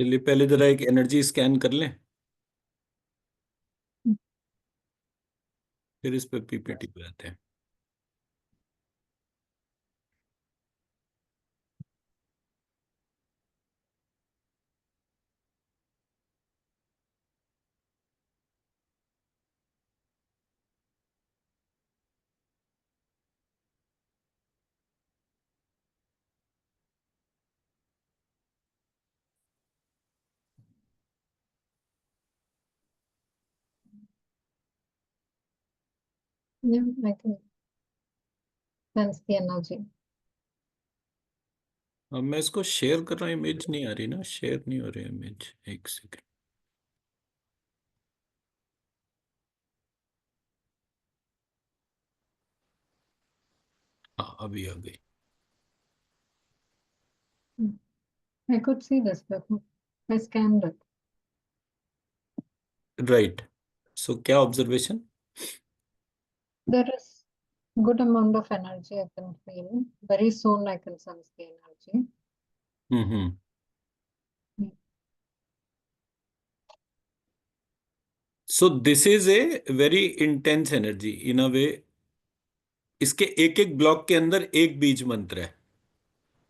चलिए पहले जरा एक एनर्जी स्कैन कर लें, फिर इस पे पीपीटी पे आते हैं। Yeah, I can sense the energy. अब मैं इसको शेयर कर रहा हूँ, इमेज नहीं आ रही ना, शेयर नहीं हो रही इमेज। एक सेकंड। हाँ अभी आ गई। I could see this before. I scanned it. Right. So क्या observation? There is good amount of energy I can feel. Very soon I can sense the energy. Hmm. So this is a very intense energy in a way. इसके एक एक block के अंदर एक बीज मंत्र है।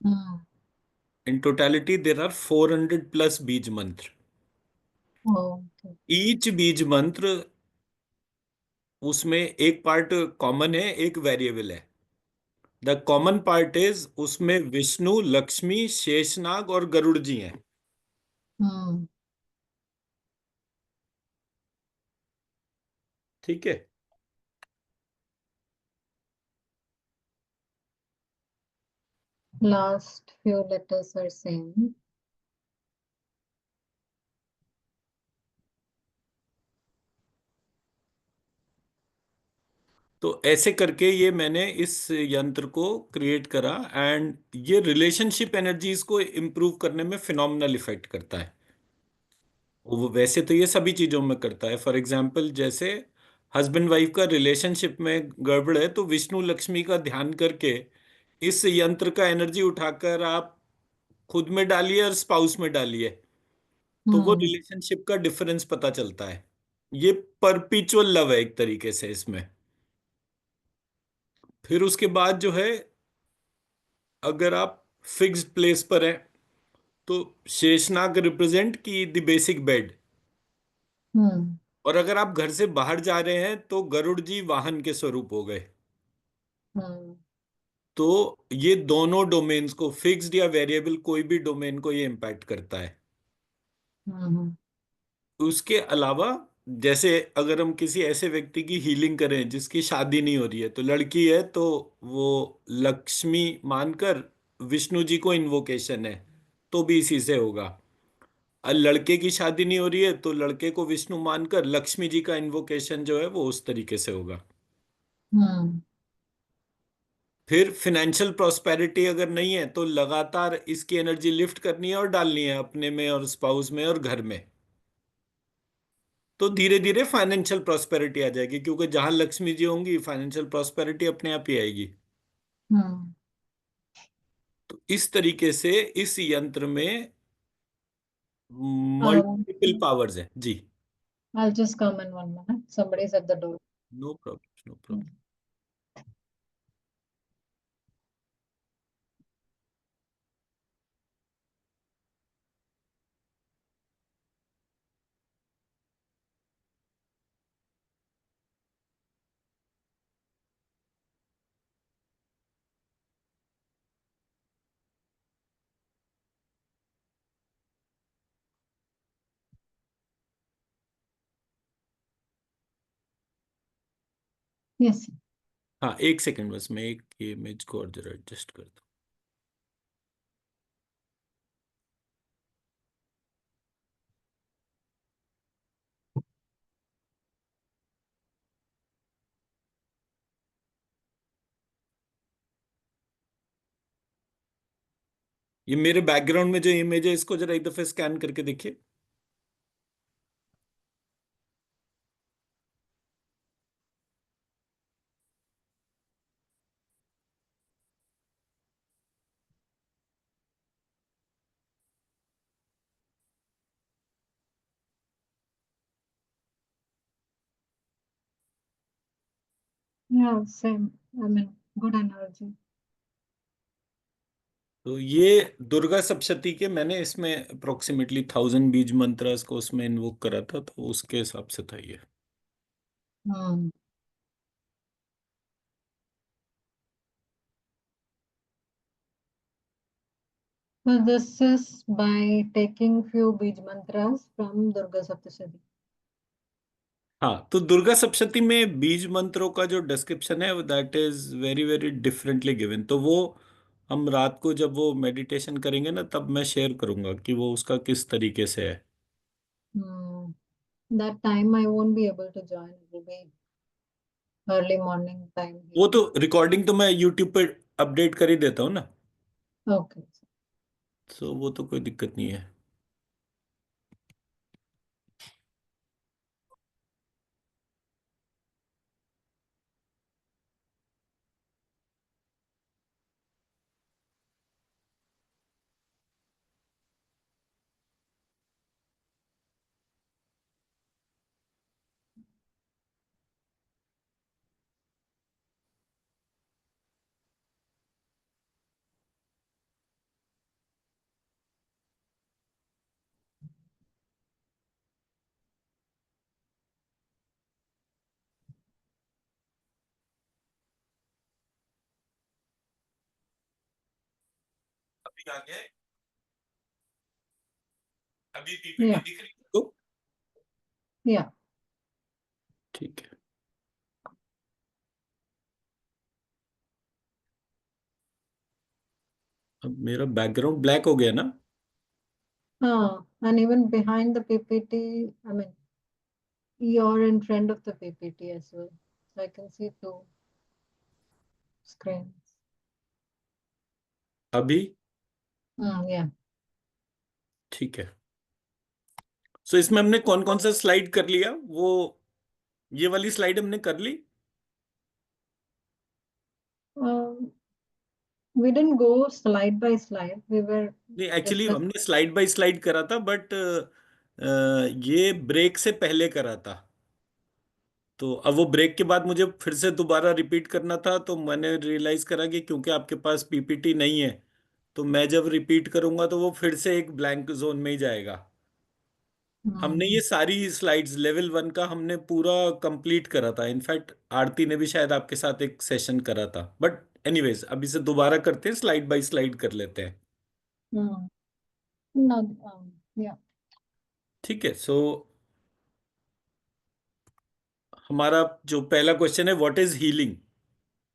Hmm. In totality there are 400 plus बीज मंत्र। Oh, okay. ईच बीज मंत्र, उसमें एक पार्ट कॉमन है, एक वेरिएबल है। द कॉमन पार्ट इज उसमें विष्णु, लक्ष्मी, शेषनाग और गरुड़ जी हैं। Hmm. ठीक है। Last few letters are same. तो ऐसे करके ये मैंने इस यंत्र को क्रिएट करा, एंड ये रिलेशनशिप एनर्जीज को इम्प्रूव करने में फिनोमिनल इफेक्ट करता है। वो वैसे तो ये सभी चीजों में करता है। फॉर एग्जाम्पल जैसे हस्बैंड वाइफ का रिलेशनशिप में गड़बड़ है, तो विष्णु लक्ष्मी का ध्यान करके इस यंत्र का एनर्जी उठाकर आप खुद में डालिए और स्पाउस में डालिए, तो वो Hmm. रिलेशनशिप का डिफरेंस पता चलता है। ये परपिचुअल लव है एक तरीके से इसमें। फिर उसके बाद जो है, अगर आप फिक्स्ड प्लेस पर हैं तो शेषनाग रिप्रेजेंट की द बेसिक बेड। Hmm. और अगर आप घर से बाहर जा रहे हैं तो गरुड़ जी वाहन के स्वरूप हो गए। Hmm. तो ये दोनों डोमेन्स को, फिक्स्ड या वेरिएबल कोई भी डोमेन को ये इम्पैक्ट करता है। Hmm. उसके अलावा जैसे अगर हम किसी ऐसे व्यक्ति की हीलिंग करें जिसकी शादी नहीं हो रही है, तो लड़की है तो वो लक्ष्मी मानकर विष्णु जी को इन्वोकेशन है, तो भी इसी से होगा। और लड़के की शादी नहीं हो रही है तो लड़के को विष्णु मानकर लक्ष्मी जी का इन्वोकेशन जो है वो उस तरीके से होगा। Hmm. फिर फिनेंशियल प्रॉस्पेरिटी अगर नहीं है तो लगातार इसकी एनर्जी लिफ्ट करनी है और डालनी है अपने में और स्पाउस में और घर में। तो धीरे धीरे फाइनेंशियल प्रॉस्पेरिटी आ जाएगी, क्योंकि जहां लक्ष्मी जी होंगी फाइनेंशियल प्रॉस्पेरिटी अपने आप ही आएगी। Hmm. तो इस तरीके से इस यंत्र में Um, मल्टीपल पावर्स है जी। I'll just come in 1 minute. Somebody's at the door. No problem, no Hmm. Problem. Yes. हाँ एक सेकंड, बस मैं एक इमेज को और जरा एडजस्ट कर दूं। ये मेरे बैकग्राउंड में जो इमेज है इसको जरा एक दफे स्कैन करके देखिए। Yeah, same. I mean, good energy. तो ये दुर्गा सप्तशती के मैंने इसमें अप्रोक्सीमेटली 1000 बीज मंत्रस को उसमें इन्वोक करा था, तो उसके हिसाब से था ये। Hmm. So this is by taking few Bij mantras from Durga Saptashati. हाँ, तो दुर्गा सप्तशती में बीज मंत्रों का जो डिस्क्रिप्शन है that is very very differently given. तो वो हम रात को जब वो मेडिटेशन करेंगे ना, तब मैं शेयर करूंगा कि वो उसका किस तरीके से है। Hmm. That time I won't be able to join. It will be early morning time वो here. तो रिकॉर्डिंग तो मैं यूट्यूब पे अपडेट कर ही देता हूँ ना, Okay. तो वो तो कोई दिक्कत नहीं है। अभी आ गया है? अभी पीपीटी Yeah. दिख रही है तो Yeah. ठीक है। अब मेरा बैकग्राउंड ब्लैक हो गया ना? And even behind the PPT, I mean, you're in front of the PPT as well. So I can see two screens. अभी Yeah. ठीक है। सो इसमें हमने कौन कौन सा स्लाइड कर लिया? वो ये वाली स्लाइड हमने कर ली। Um, we didn't go slide by slide. We were नहीं, एक्चुअली discussing. हमने स्लाइड बाय स्लाइड करा था, बट ये ब्रेक से पहले करा था। तो अब वो ब्रेक के बाद मुझे फिर से दोबारा रिपीट करना था, तो मैंने रियलाइज करा कि क्योंकि आपके पास पीपीटी नहीं है, तो मैं जब रिपीट करूंगा तो वो फिर से एक ब्लैंक जोन में ही जाएगा। हमने ये Hmm. सारी स्लाइड्स लेवल 1 का हमने पूरा कंप्लीट करा था। इनफैक्ट आरती ने भी शायद आपके साथ एक सेशन करा था, बट एनीवेज अभी से दोबारा करते हैं, स्लाइड बाय स्लाइड कर लेते हैं। Hmm. No, yeah. ठीक है। सो हमारा जो पहला क्वेश्चन है, what is healing,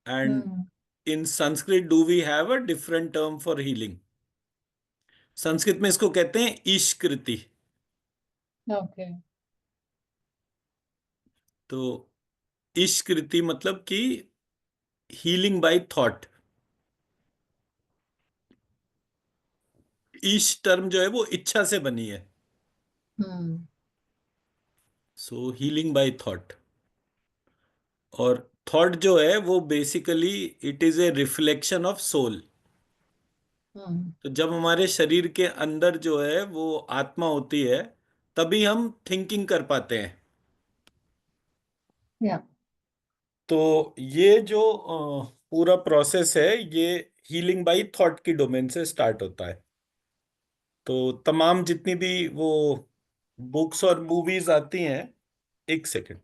and Hmm. In Sanskrit do we have a different term for healing? Sanskrit में इसको कहते हैं ईशकृति। Okay. तो ईशकृति मतलब कि हीलिंग बाय थॉट। ईश टर्म जो है वो इच्छा से बनी है। Hmm. So healing by thought. और थॉट जो है वो basically it is a reflection of soul. Hmm. तो जब हमारे शरीर के अंदर जो है वो आत्मा होती है, तभी हम थिंकिंग कर पाते हैं। Yeah. तो ये जो पूरा प्रोसेस है, ये हीलिंग बाय थॉट की डोमेन से स्टार्ट होता है। तो तमाम जितनी भी वो बुक्स और मूवीज आती हैं, एक सेकंड,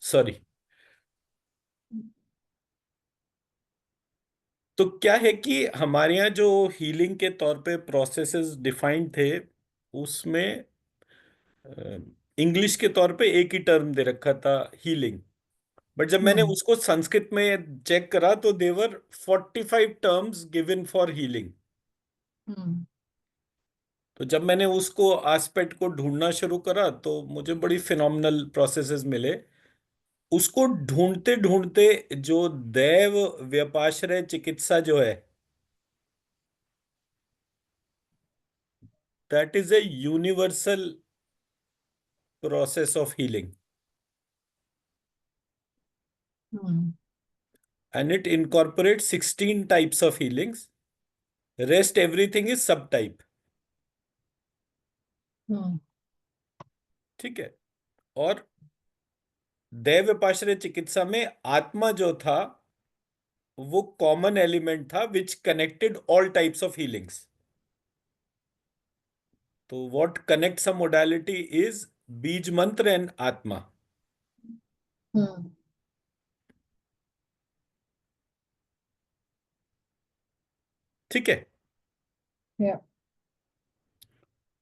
सॉरी। तो क्या है कि हमारे यहाँ जो हीलिंग के तौर पे प्रोसेसेस डिफाइंड थे, उसमें इंग्लिश के तौर पे एक ही टर्म दे रखा था, हीलिंग। बट जब मैंने Hmm. उसको संस्कृत में चेक करा तो देवर 45 terms given for healing. Hmm. तो जब मैंने उसको एस्पेक्ट को ढूंढना शुरू करा तो मुझे बड़ी फिनोमिनल प्रोसेसेस मिले। उसको ढूंढते ढूंढते जो दैव व्यपाश्रय चिकित्सा जो है, that is a universal process of healing Hmm. and it incorporates 16 types of healings. Rest everything is subtype. Hmm. ठीक है। और दैवपाश्रय चिकित्सा में आत्मा जो था वो कॉमन एलिमेंट था which connected all types of healings. तो what connects a modality is bij mantra and आत्मा। Hmm. ठीक है। Yeah.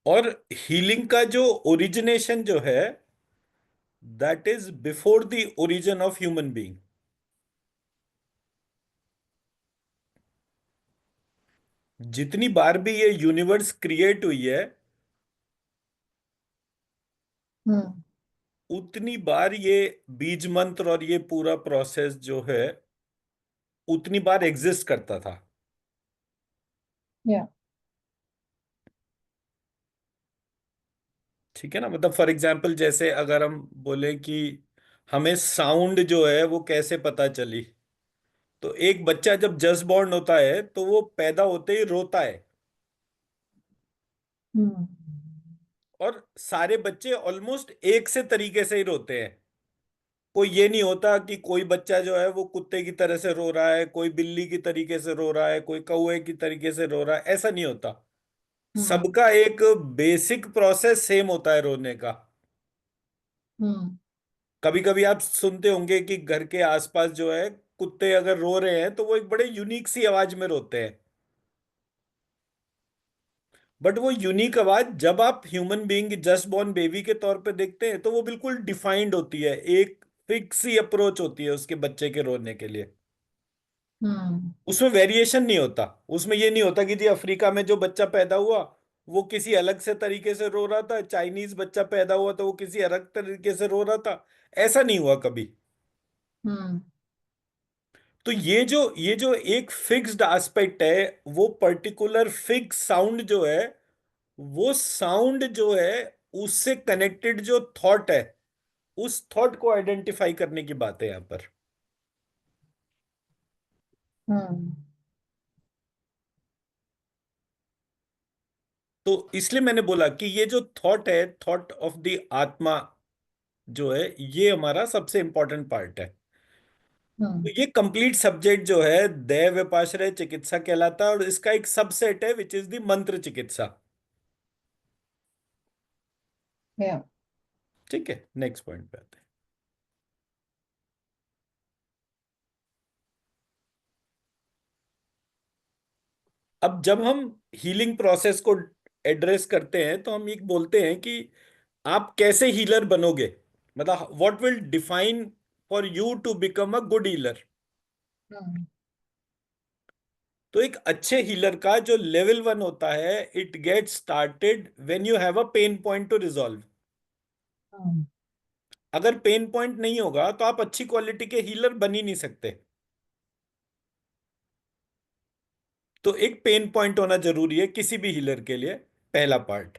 और हीलिंग का जो ओरिजिनेशन जो है that is before the origin of human being. जितनी बार भी ये यूनिवर्स क्रिएट हुई है Hmm. उतनी बार ये बीज मंत्र और ये पूरा प्रोसेस जो है उतनी बार एग्जिस्ट करता था। Yeah. ठीक है ना। मतलब फॉर एग्जाम्पल जैसे अगर हम बोले कि हमें साउंड जो है वो कैसे पता चली, तो एक बच्चा जब जस्ट बॉर्न होता है तो वो पैदा होते ही रोता है। Hmm. और सारे बच्चे ऑलमोस्ट एक से तरीके से ही रोते हैं। कोई ये नहीं होता कि कोई बच्चा जो है वो कुत्ते की तरह से रो रहा है, कोई बिल्ली की तरीके से रो रहा है, कोई कौवे की तरीके से रो रहा है, ऐसा नहीं होता। Hmm. सबका एक बेसिक प्रोसेस सेम होता है रोने का। Hmm. कभी कभी आप सुनते होंगे कि घर के आसपास जो है कुत्ते अगर रो रहे हैं तो वो एक बड़े यूनिक सी आवाज में रोते हैं। बट वो यूनिक आवाज जब आप human being just born baby के तौर पे देखते हैं तो वो बिल्कुल डिफाइंड होती है, एक फिक्स सी अप्रोच होती है उसके बच्चे के रोने के लिए। Hmm. उसमें वेरिएशन नहीं होता। उसमें ये नहीं होता कि जी अफ्रीका में जो बच्चा पैदा हुआ वो किसी अलग से तरीके से रो रहा था, चाइनीज बच्चा पैदा हुआ तो वो किसी अलग तरीके से रो रहा था। ऐसा नहीं हुआ कभी। Hmm. तो ये जो एक फिक्स्ड एस्पेक्ट है, वो पर्टिकुलर फिक्स साउंड जो है, वो साउंड जो है उससे कनेक्टेड जो थॉट है उस थॉट को आइडेंटिफाई करने की बात है यहां पर। Hmm. तो इसलिए मैंने बोला कि ये जो थॉट है, थॉट ऑफ द आत्मा जो है, ये हमारा सबसे इंपॉर्टेंट पार्ट है। तो Hmm. ये कंप्लीट सब्जेक्ट जो है दैव व्यपाश्रय चिकित्सा कहलाता है और इसका एक सबसेट है विच इज द मंत्र चिकित्सा। Yeah. ठीक है, नेक्स्ट पॉइंट पे आते हैं। अब जब हम हीलिंग प्रोसेस को एड्रेस करते हैं तो हम ये बोलते हैं कि आप कैसे हीलर बनोगे, मतलब what will define for you to become a good healer. Hmm. तो एक अच्छे हीलर का जो लेवल वन होता है, it get started when you have a pain point two resolve. Hmm. अगर पेन पॉइंट नहीं होगा तो आप अच्छी क्वालिटी के हीलर बन ही नहीं सकते। तो एक पेन पॉइंट होना जरूरी है किसी भी हीलर के लिए, पहला पार्ट।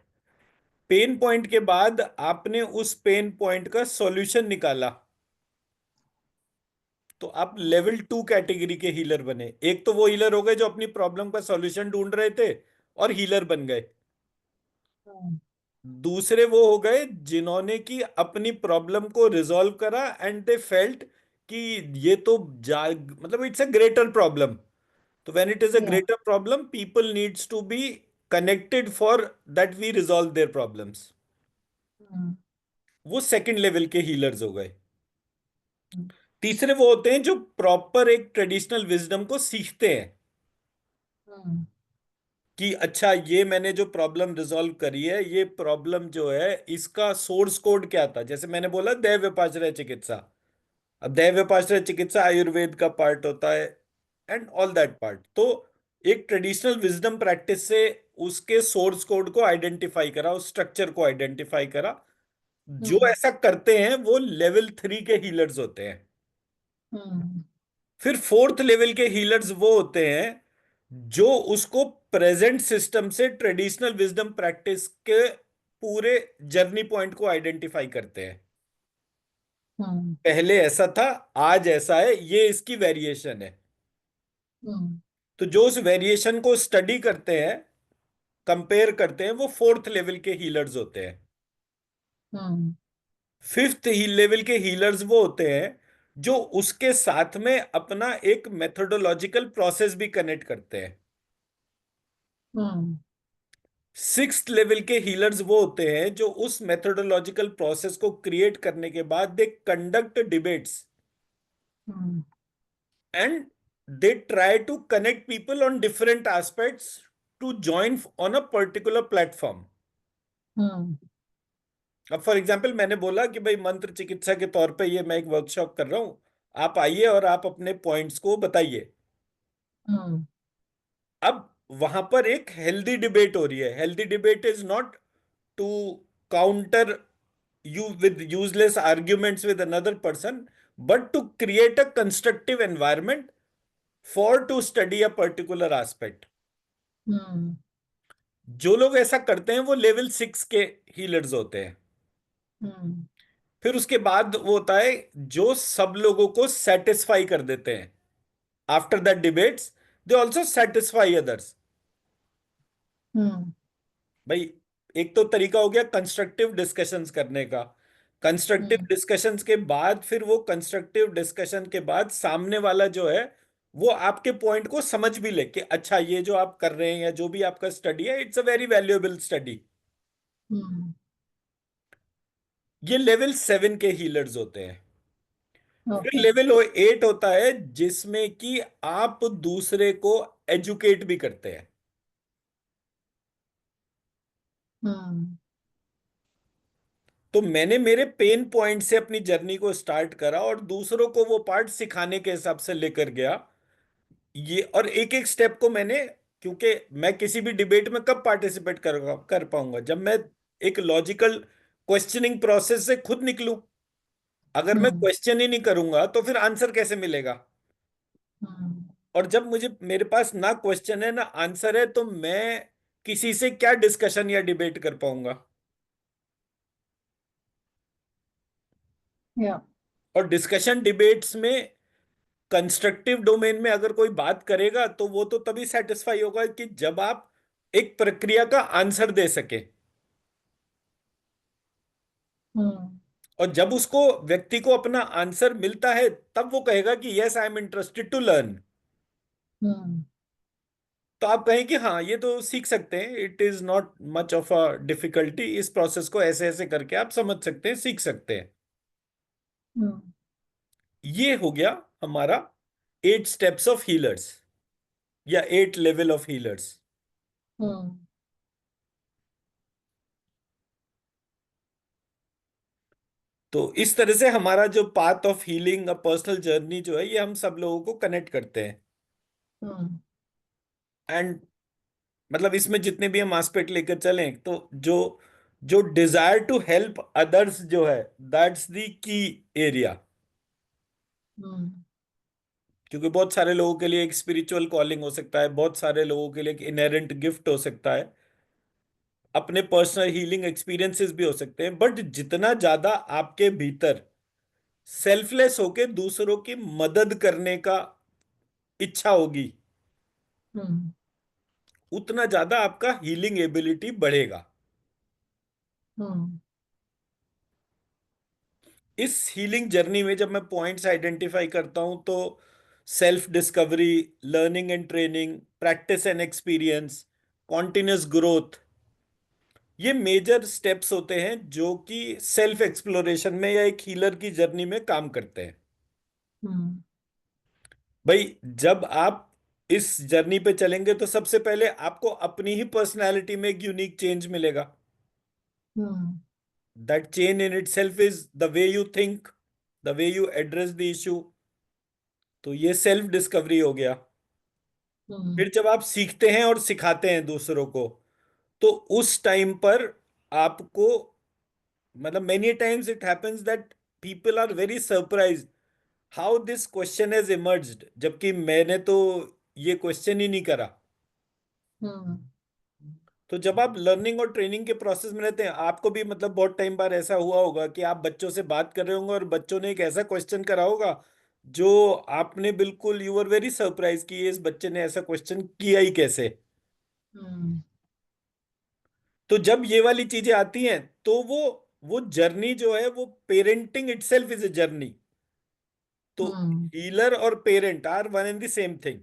पेन पॉइंट के बाद आपने उस पेन पॉइंट का सॉल्यूशन निकाला तो आप लेवल टू कैटेगरी के हीलर बने। एक तो वो हीलर हो गए जो अपनी प्रॉब्लम का सॉल्यूशन ढूंढ रहे थे और हीलर बन गए। Hmm. दूसरे वो हो गए जिन्होंने की अपनी प्रॉब्लम को रिजॉल्व करा एंड दे फेल्ट कि ये तो मतलब इट्स अ ग्रेटर प्रॉब्लम। तो when it is a Yeah. Greater problem people needs to be connected for that we resolve their problems. Hmm. वो सेकंड लेवल के हीलर्स हो गए। Hmm. तीसरे वो होते हैं जो प्रॉपर एक ट्रेडिशनल विजडम को सीखते हैं Hmm. कि अच्छा ये मैंने जो प्रॉब्लम रिजॉल्व करी है, ये प्रॉब्लम जो है इसका सोर्स कोड क्या था। जैसे मैंने बोला दैव विपाश्रय चिकित्सा, अब दैव विपाश्रय चिकित्सा आयुर्वेद का पार्ट होता है एंड ऑल दैट पार्ट। तो एक ट्रेडिशनल विजडम प्रैक्टिस से उसके सोर्स कोड को आइडेंटिफाई करा, उस स्ट्रक्चर को आइडेंटिफाई करा। जो Hmm. ऐसा करते हैं वो लेवल थ्री के हीलर्स होते हैं। Hmm. फिर फोर्थ लेवल के हीलर्स वो होते हैं जो उसको प्रेजेंट सिस्टम से ट्रेडिशनल विजडम प्रैक्टिस के पूरे जर्नी पॉइंट को आइडेंटिफाई करते हैं। हम्म पहले ऐसा था, आज ऐसा है, ये इसकी वेरिएशन है। हम्म तो जो उस वेरिएशन को स्टडी करते हैं, कंपेयर करते हैं, वो फोर्थ लेवल के हीलर्स होते हैं। हम्म फिफ्थ लेवल के हीलर्स वो होते हैं जो उसके साथ में अपना एक मेथोडोलॉजिकल प्रोसेस भी कनेक्ट करते हैं। हम्म सिक्स्थ लेवल के हीलर्स वो होते हैं जो उस मेथोडोलॉजिकल प्रोसेस को क्रिएट करने के बाद they conduct debates hmm and they try to connect people on different aspects to join on a particular platform. Hmm अब फॉर एग्जाम्पल मैंने बोला कि भाई मंत्र चिकित्सा के तौर पे ये मैं एक वर्कशॉप कर रहा हूं, आप आइए और आप अपने पॉइंट्स को बताइए। हम्म अब वहां पर एक हेल्दी डिबेट हो रही है। Healthy debate is not to counter you with useless arguments with another person, but to create a constructive environment for to study a particular aspect. हम्म जो लोग ऐसा करते हैं वो लेवल 6 के हीलर्स होते हैं। हम्म फिर उसके बाद वो होता है जो सब लोगों को सेटिस्फाई कर देते हैं। After that debates they also satisfy others. Hmm भाई, एक तो तरीका हो गया कंस्ट्रक्टिव डिस्कशंस करने का। कंस्ट्रक्टिव हम्म डिस्कशंस के बाद फिर वो कंस्ट्रक्टिव डिस्कशन के बाद सामने वाला जो है वो आपके पॉइंट को समझ भी ले कि अच्छा ये जो आप कर रहे हैं या जो भी आपका स्टडी है it's a very valuable study. Hmm ये लेवल 7 के हीलर्स होते हैं। फिर ओके लेवल 8 होता है जिसमें कि आप दूसरे को एजुकेट भी करते हैं। हम्म तो मैंने मेरे पेन पॉइंट से अपनी जर्नी को स्टार्ट करा और दूसरों को वो पार्ट सिखाने के हिसाब से लेकर गया। ये और एक एक स्टेप को मैंने, क्योंकि मैं किसी भी डिबेट में कब पार्टिसिपेट कर पाऊंगा जब मैं एक लॉजिकल क्वेश्चनिंग प्रोसेस से खुद निकलूं। अगर मैं हम्म क्वेश्चन ही नहीं करूंगा तो फिर आंसर कैसे मिलेगा? हम्म और जब मुझे मेरे पास ना क्वेश्चन है ना आंसर है तो मैं किसी से क्या डिस्कशन या डिबेट कर पाऊंगा? या और डिस्कशन डिबेट्स में कंस्ट्रक्टिव डोमेन में अगर कोई बात करेगा तो वो तो तभी सेटिस्फाई होगा कि जब आप एक प्रक्रिया का आंसर दे सके। हम्म और जब उसको व्यक्ति को अपना आंसर मिलता है तब वो कहेगा कि yes I am interested to learn. Hmm तो आप कहें कि हाँ ये तो सीख सकते हैं, it is not much of a difficulty, इस प्रोसेस को ऐसे ऐसे करके आप समझ सकते हैं, सीख सकते हैं। हम्म ये हो गया हमारा 8 स्टेप्स ऑफ हीलर्स या 8 लेवल ऑफ हीलर्स। हम्म तो इस तरह से हमारा जो path of healing, personal journey जो है ये हम सब लोगों को कनेक्ट करते हैं। हम्म एंड मतलब इसमें जितने भी हम एस्पेक्ट लेकर चलें तो जो जो डिजायर टू हेल्प अदर्स जो है दैट्स द की एरिया। हम्म क्योंकि बहुत सारे लोगों के लिए एक स्पिरिचुअल कॉलिंग हो सकता है, बहुत सारे लोगों के लिए एक इनहेरेंट गिफ्ट हो सकता है, अपने पर्सनल हीलिंग एक्सपीरियंसेस भी हो सकते हैं। बट जितना ज्यादा आपके भीतर सेल्फलेस होके दूसरों की मदद करने का इच्छा होगी हम्म उतना ज्यादा आपका हीलिंग एबिलिटी बढ़ेगा। हम्म इस हीलिंग जर्नी में जब मैं पॉइंट्स आइडेंटिफाई करता हूं तो self discovery, learning and training, practice and experience, continuous growth, ये मेजर स्टेप्स होते हैं जो कि सेल्फ एक्सप्लोरेशन में या एक हीलर की जर्नी में काम करते हैं। हम्म भाई, जब आप इस जर्नी पे चलेंगे तो सबसे पहले आपको अपनी ही पर्सनालिटी में एक यूनिक चेंज मिलेगा। Hmm that change in itself is the way you think, the way you address the issue. तो ये सेल्फ डिस्कवरी हो गया। हम्म फिर जब आप सीखते हैं और सिखाते हैं दूसरों को तो उस टाइम पर आपको, मतलब many times it happens that people are very surprised how this question has emerged, जबकि मैंने तो ये क्वेश्चन ही नहीं करा। हम्म तो जब आप लर्निंग और ट्रेनिंग के प्रोसेस में रहते हैं, आपको भी मतलब बहुत टाइम बाद ऐसा हुआ होगा कि आप बच्चों से बात कर रहे होंगे और बच्चों ने एक ऐसा क्वेश्चन करा होगा जो आपने बिल्कुल, यू आर वेरी सरप्राइज कि इस बच्चे ने ऐसा क्वेश्चन किया ही कैसे। हम्म तो जब ये वाली चीजें आती हैं तो वो जर्नी जो है वो parenting itself is a journey. तो हम्म हीलर और parent are one and the same thing.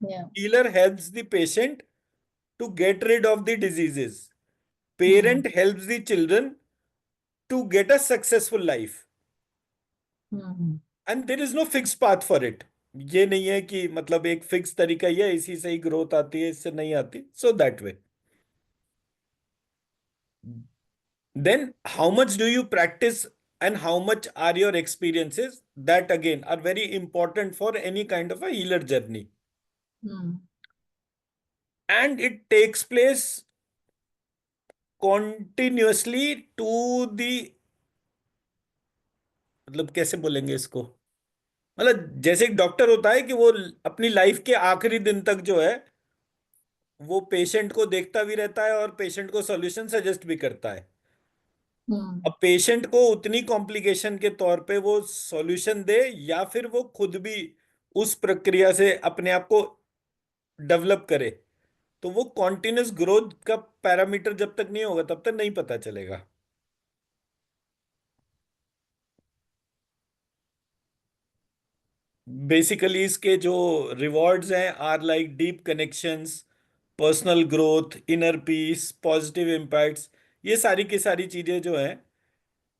या Healer helps the patient to get rid of the diseases. Hmm Parent helps the children to get a successful life. Hmm And there is no fixed path for it. ये नहीं है कि मतलब एक fix तरीका ही है, इसी से ही ग्रोथ आती है, इससे नहीं आती, so that way. Then how much do you practice and how much are your experiences, that again are very important for any kind of a healer journey. Hmm And it takes place continuously to the, मतलब कैसे बोलेंगे इसको, मतलब जैसे एक doctor होता है कि वो अपनी लाइफ के आखिरी दिन तक जो है वो पेशेंट को देखता भी रहता है और पेशेंट को सॉल्यूशन सजेस्ट भी करता है। हम्म अब पेशेंट को उतनी कॉम्प्लिकेशन के तौर पे वो सॉल्यूशन दे या फिर वो खुद भी उस प्रक्रिया से अपने आप को डेवलप करे, तो वो कॉन्टिन्यूस ग्रोथ का पैरामीटर जब तक नहीं होगा तब तक नहीं पता चलेगा। बेसिकली इसके जो रिवॉर्ड्स हैं are like deep connections, personal growth, inner peace, positive impacts. ये सारी की सारी चीजें जो हैं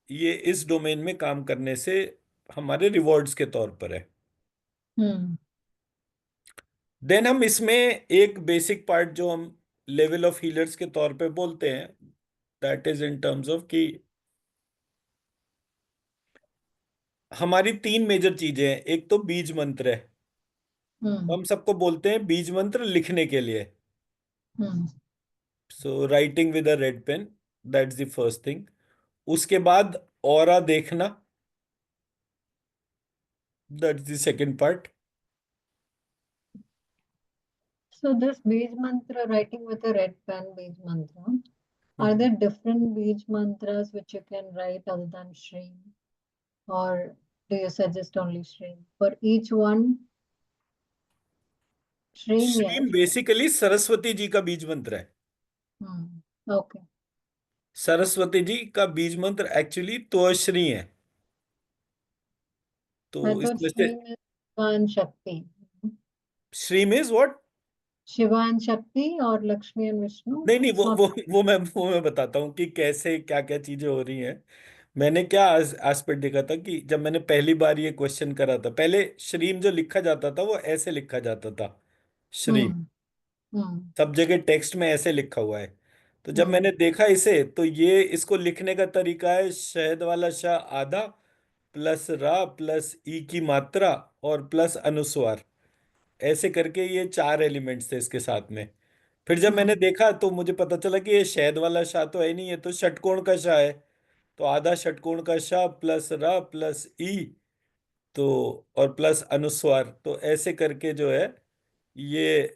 ये इस डोमेन में काम करने से हमारे रिवॉर्ड्स के तौर पर है। हम्म देन हम इसमें एक बेसिक पार्ट जो हम लेवल ऑफ हीलर्स के तौर पे बोलते हैं, that is in terms of कि हमारी तीन मेजर चीजें हैं। एक तो बीज मंत्र है, तो हम्म हम सबको बोलते हैं बीज मंत्र लिखने के लिए। Hmm so writing with a red pen, that's the first thing. उसके बाद ऑरा देखना, that's the second part. So this Bij mantra, writing with a red pen Bij mantra, are there different Bij mantras which you can write other than Shri? Or do you suggest only Shri? For each one, Shri, Shreem yes. Basically Saraswati ji का बीज मंत्र है। Okay. Saraswati ji का बीज मंत्र actually तो श्री है। I तो thought इसमें से Shri is Shiva and Shakti. Shreem is what? Shiva and Shakti or Lakshmi and Vishnu? नहीं नहीं, It's not. वो मैं बताता हूँ कि कैसे क्या क्या चीजें हो रही हैं। मैंने क्या एस्पेक्ट देखा था कि जब मैंने पहली बार ये क्वेश्चन करा था, पहले श्रीम जो लिखा जाता था वो ऐसे लिखा जाता था, श्रीम। Hmm. Hmm. सब जगह टेक्स्ट में ऐसे लिखा हुआ है। तो जब Hmm. मैंने देखा इसे तो ये इसको लिखने का तरीका है शहद वाला शाह आधा प्लस रा प्लस ई की मात्रा और प्लस अनुस्वार, ऐसे करके ये चार एलिमेंट्स थे इसके साथ में। फिर जब मैंने Hmm. देखा तो मुझे पता चला कि ये शहद वाला शाह तो है नहीं, ये तो षटकोण का शाह है। तो आधा षटकोण का शाह प्लस रा प्लस ई, तो और प्लस अनुस्वार, तो ऐसे करके जो है ये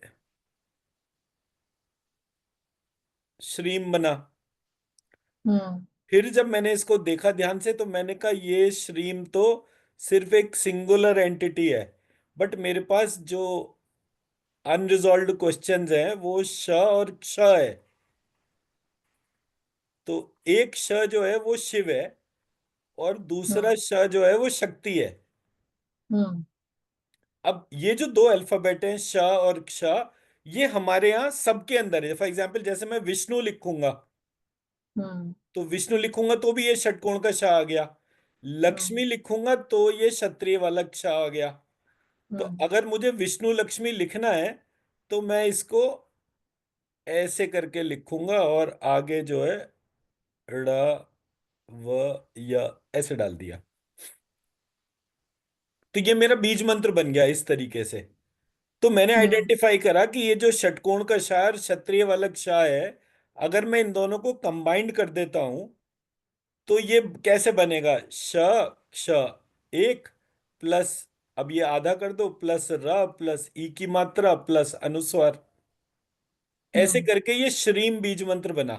श्रीम बना। Hmm. फिर जब मैंने इसको देखा ध्यान से तो मैंने कहा ये श्रीम तो सिर्फ एक सिंगुलर एंटिटी है, बट मेरे पास जो अनरिजॉल्व्ड क्वेश्चंस हैं वो श और क्ष है। तो एक श जो है वो शिव है और दूसरा Hmm. श जो है वो शक्ति है। Hmm. अब ये जो दो अल्फाबेट हैं श और क्ष, ये हमारे यहाँ सबके अंदर है। फॉर एग्जाम्पल जैसे मैं विष्णु लिखूंगा, Hmm. तो विष्णु लिखूंगा तो भी ये षटकोण का श आ गया। Hmm. लक्ष्मी लिखूंगा तो ये क्षत्रिय वाला क्ष आ गया। तो Hmm. अगर मुझे विष्णु लक्ष्मी लिखना है तो मैं इसको ऐसे करके लिखूंगा और आगे जो है ड़ व य ऐसे डाल दिया। तो ये मेरा बीज मंत्र बन गया इस तरीके से। तो मैंने Hmm. आइडेंटिफाई करा कि ये जो षटकोण का शाह और क्षत्रिय वाला शाह है, अगर मैं इन दोनों को कंबाइंड कर देता हूं तो ये कैसे बनेगा, श क्ष एक प्लस, अब ये आधा कर दो, प्लस र प्लस ई की मात्रा प्लस अनुस्वार। ऐसे हम्म करके ये श्रीम बीज मंत्र बना।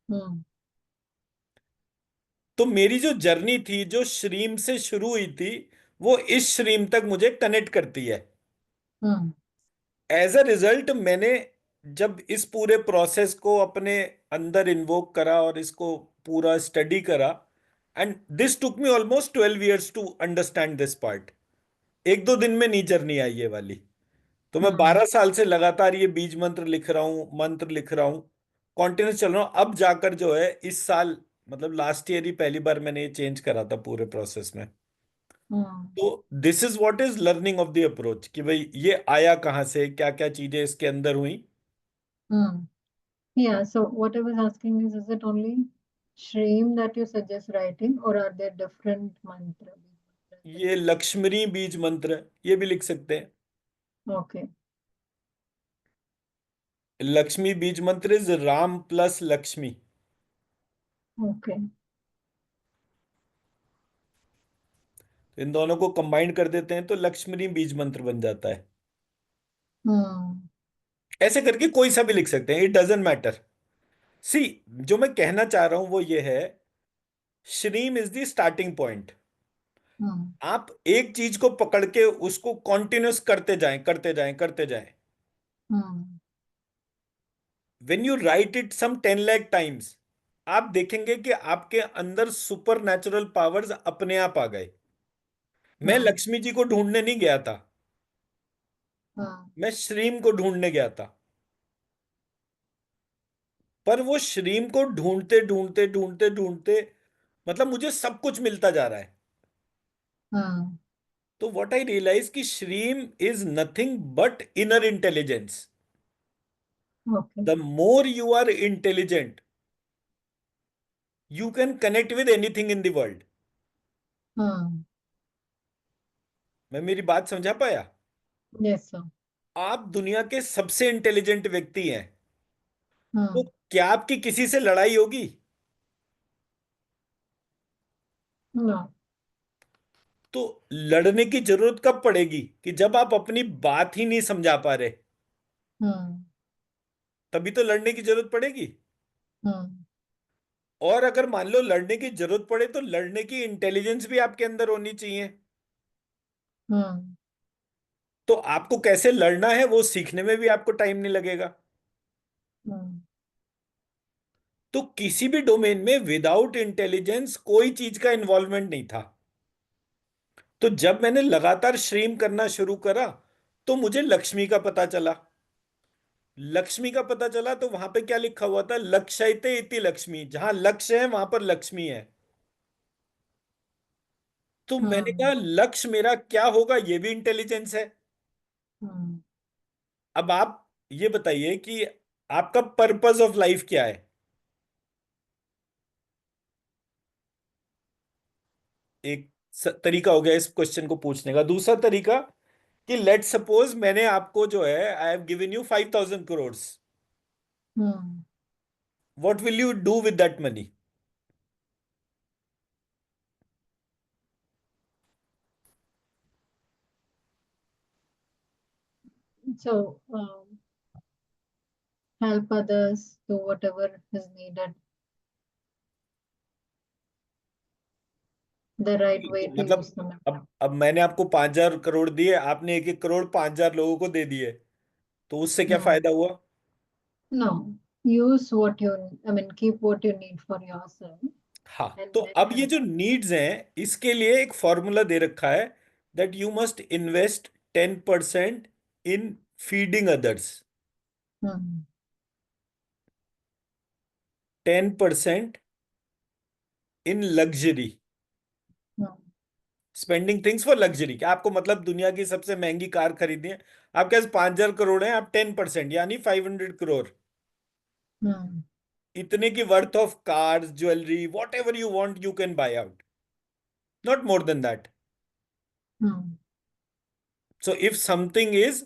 हम्म तो मेरी जो जर्नी थी, जो श्रीम से शुरू हुई थी, वो इस श्रीम तक मुझे कनेक्ट करती है। हम्म एज अ रिजल्ट मैंने जब इस पूरे प्रोसेस को अपने अंदर इन्वोक करा और इसको पूरा स्टडी करा, and this took me almost 12 years to understand this part. एक दो दिन में नहीं जर्नी आई ये वाली। तो मैं हम्म 12 साल से लगातार ये बीज मंत्र लिख रहा हूँ, मंत्र लिख रहा हूँ, कॉन्टिन्यूस चल रहा हूँ। अब जाकर जो है इस साल, मतलब लास्ट ईयर ही पहली बार मैंने ये चेंज करा था पूरे प्रोसेस में। हम्म तो this is what is learning of the approach, कि भाई ये आया कहाँ से, क्या क्या चीजें इसके अंदर हुई। हम्म Yeah, so what I was asking is it only Shreem that you suggest writing, or are there different mantras that ये you लक्ष्मणी बीज मंत्र है, ये भी लिख सकते हैं। Okay, लक्ष्मी बीज मंत्र is Ram plus Lakshmi. okay. तो इन दोनों को कंबाइन कर देते हैं तो लक्ष्मणी बीज मंत्र बन जाता है। Hmm. ऐसे करके कोई सा भी लिख सकते हैं, इट डजेंट मैटर। सी, जो मैं कहना चाह रहा हूं वो ये है, श्रीम is the starting point. Hmm. आप एक चीज को पकड़ के उसको कॉन्टिन्यूस करते जाएं, करते जाएं, करते जाएं। Hmm. When you write it some 10 lakh times, आप देखेंगे कि आपके अंदर सुपर नेचुरल पावर्स अपने आप आ गए। मैं Hmm. लक्ष्मी जी को ढूंढने नहीं गया था, Hmm. मैं श्रीम को ढूंढने गया था। पर वो श्रीम को ढूंढते ढूंढते ढूंढते ढूंढते, मतलब मुझे सब कुछ मिलता जा रहा है। Hmm. तो व्हाट आई रियलाइज कि श्रीम is nothing but inner intelligence. Okay. The more you are intelligent, you can connect with anything in the world. Hmm. मैं मेरी बात समझा पाया? Yes, sir. आप दुनिया के सबसे इंटेलिजेंट व्यक्ति हैं, तो Hmm. क्या आपकी किसी से लड़ाई होगी? No. तो लड़ने की जरूरत कब पड़ेगी? कि जब आप अपनी बात ही नहीं समझा पा रहे, Hmm. तभी तो लड़ने की जरूरत पड़ेगी। Hmm. और अगर मान लो लड़ने की जरूरत पड़े, तो लड़ने की इंटेलिजेंस भी आपके अंदर होनी चाहिए। Hmm. तो आपको कैसे लड़ना है वो सीखने में भी आपको टाइम नहीं लगेगा। Hmm. तो किसी भी डोमेन में विदाउट इंटेलिजेंस कोई चीज का इन्वॉल्वमेंट नहीं था। तो जब मैंने लगातार श्रीम करना शुरू करा, तो मुझे लक्ष्मी का पता चला। लक्ष्मी का पता चला तो वहां पे क्या लिखा हुआ था, लक्षयते इति लक्ष्मी, जहां लक्ष्य है वहां पर लक्ष्मी है। तो मैंने कहा Hmm. लक्ष्य मेरा क्या होगा, ये भी इंटेलिजेंस है। Hmm. अब आप ये बताइए कि आपका पर्पस ऑफ लाइफ क्या है। एक तरीका हो गया इस क्वेश्चन को पूछने का। दूसरा तरीका, कि लेट सपोज मैंने आपको जो है, I have given you 5,000 crores, Hmm. What will you do with that money? So, help others, do whatever is needed, the right way to use मतलब them. अब मैंने आपको 5,000 crore दिए, आपने 1-1 करोड़ 5,000 लोगों को दे दिए, तो उससे क्या Hmm. फायदा हुआ? No, use what you, I mean, keep what you need for yourself हाँ, and तो then अब ये help जो others. नीड्स हैं, इसके लिए एक फॉर्मूला दे रखा है, that you must invest 10% in feeding others, Hmm. 10% in luxury, Hmm. Spending things for luxury. क्या आपको मतलब दुनिया की सबसे महंगी कार खरीदनी है, आपके पास 5,000 करोड़ है, आप 10% यानी 500 करोड़, Hmm. इतने की worth of cars, jewellery, what ever you want, you can buy out, not more than that. Hmm. So if something is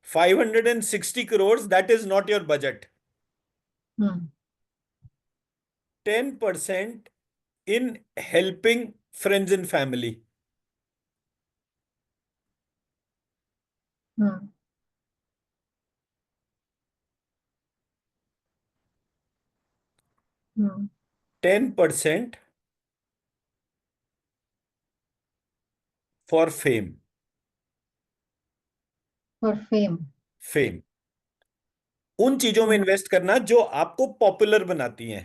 560 crores, that is not your budget. Hmm. 10% in helping friends and family, Hmm. Hmm. 10% for fame. For fame. Fame, उन चीजों में Hmm. Invest करना जो आपको popular बनाती हैं।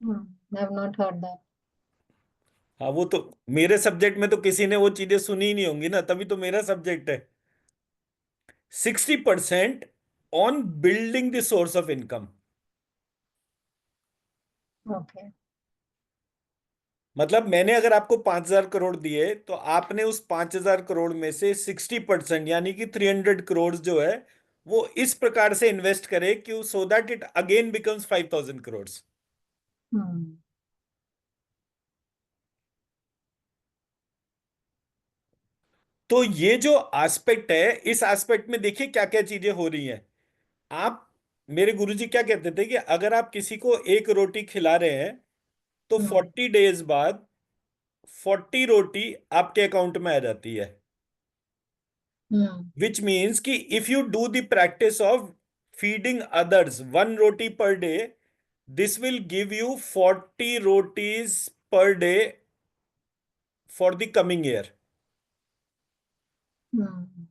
Hmm. I have not heard that. हाँ, वो तो मेरे सब्जेक्ट में तो किसी ने वो चीजें सुनी ही नहीं होंगी ना, तभी तो मेरा सब्जेक्ट है। 60% on building the source of income. Okay. मतलब मैंने अगर आपको 5,000 करोड़ दिए, तो आपने उस 5,000 करोड़ में से 60% यानी कि 300 करोड़ जो है, वो इस प्रकार से इन्वेस्ट करे कि so that it again becomes 5,000 crore. Hmm. तो ये जो एस्पेक्ट है, इस एस्पेक्ट में देखिए क्या क्या चीजें हो रही हैं। आप, मेरे गुरुजी क्या कहते थे कि अगर आप किसी को एक रोटी खिला रहे हैं, तो Hmm. 40 डेज बाद 40 रोटी आपके अकाउंट में आ जाती है। Hmm. विच मीन्स कि if you do the practice of feeding others 1 roti per day, this will give you 40 rotis per day for the coming year. Hmm.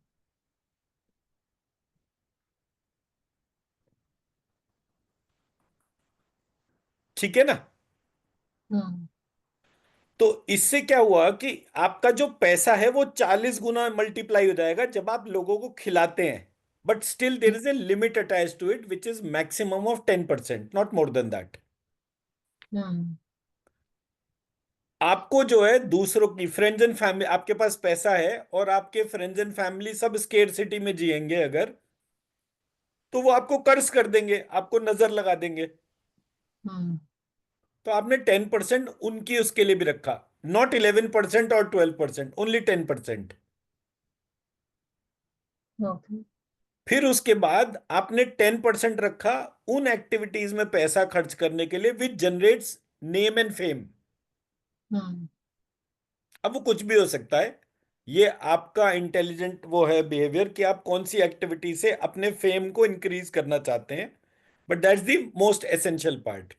ठीक है ना? Hmm. तो इससे क्या हुआ कि आपका जो पैसा है वो 40 गुना मल्टीप्लाई हो जाएगा जब आप लोगों को खिलाते हैं। But still there is a limit attach to it, which is maximum of 10%, not more than that. Hmm. आपको जो है दूसरों की फ्रेंड्स एंड फैमिली, आपके पास पैसा है और आपके फ्रेंड्स एंड फैमिली सब स्केर सिटी में जिएंगे अगर, तो वो आपको कर्ज कर देंगे, आपको नजर लगा देंगे। Hmm. तो आपने 10% उनकी उसके लिए भी रखा, नॉट 11% और 12%, ओनली 10%। Okay. फिर उसके बाद आपने 10% रखा उन एक्टिविटीज में पैसा खर्च करने के लिए which generates name and fame. Hmm. अब वो कुछ भी हो सकता है। ये आपका इंटेलिजेंट वो है बिहेवियर कि आप कौन सी एक्टिविटी से अपने फेम को इंक्रीज करना चाहते हैं। But that's the most essential part.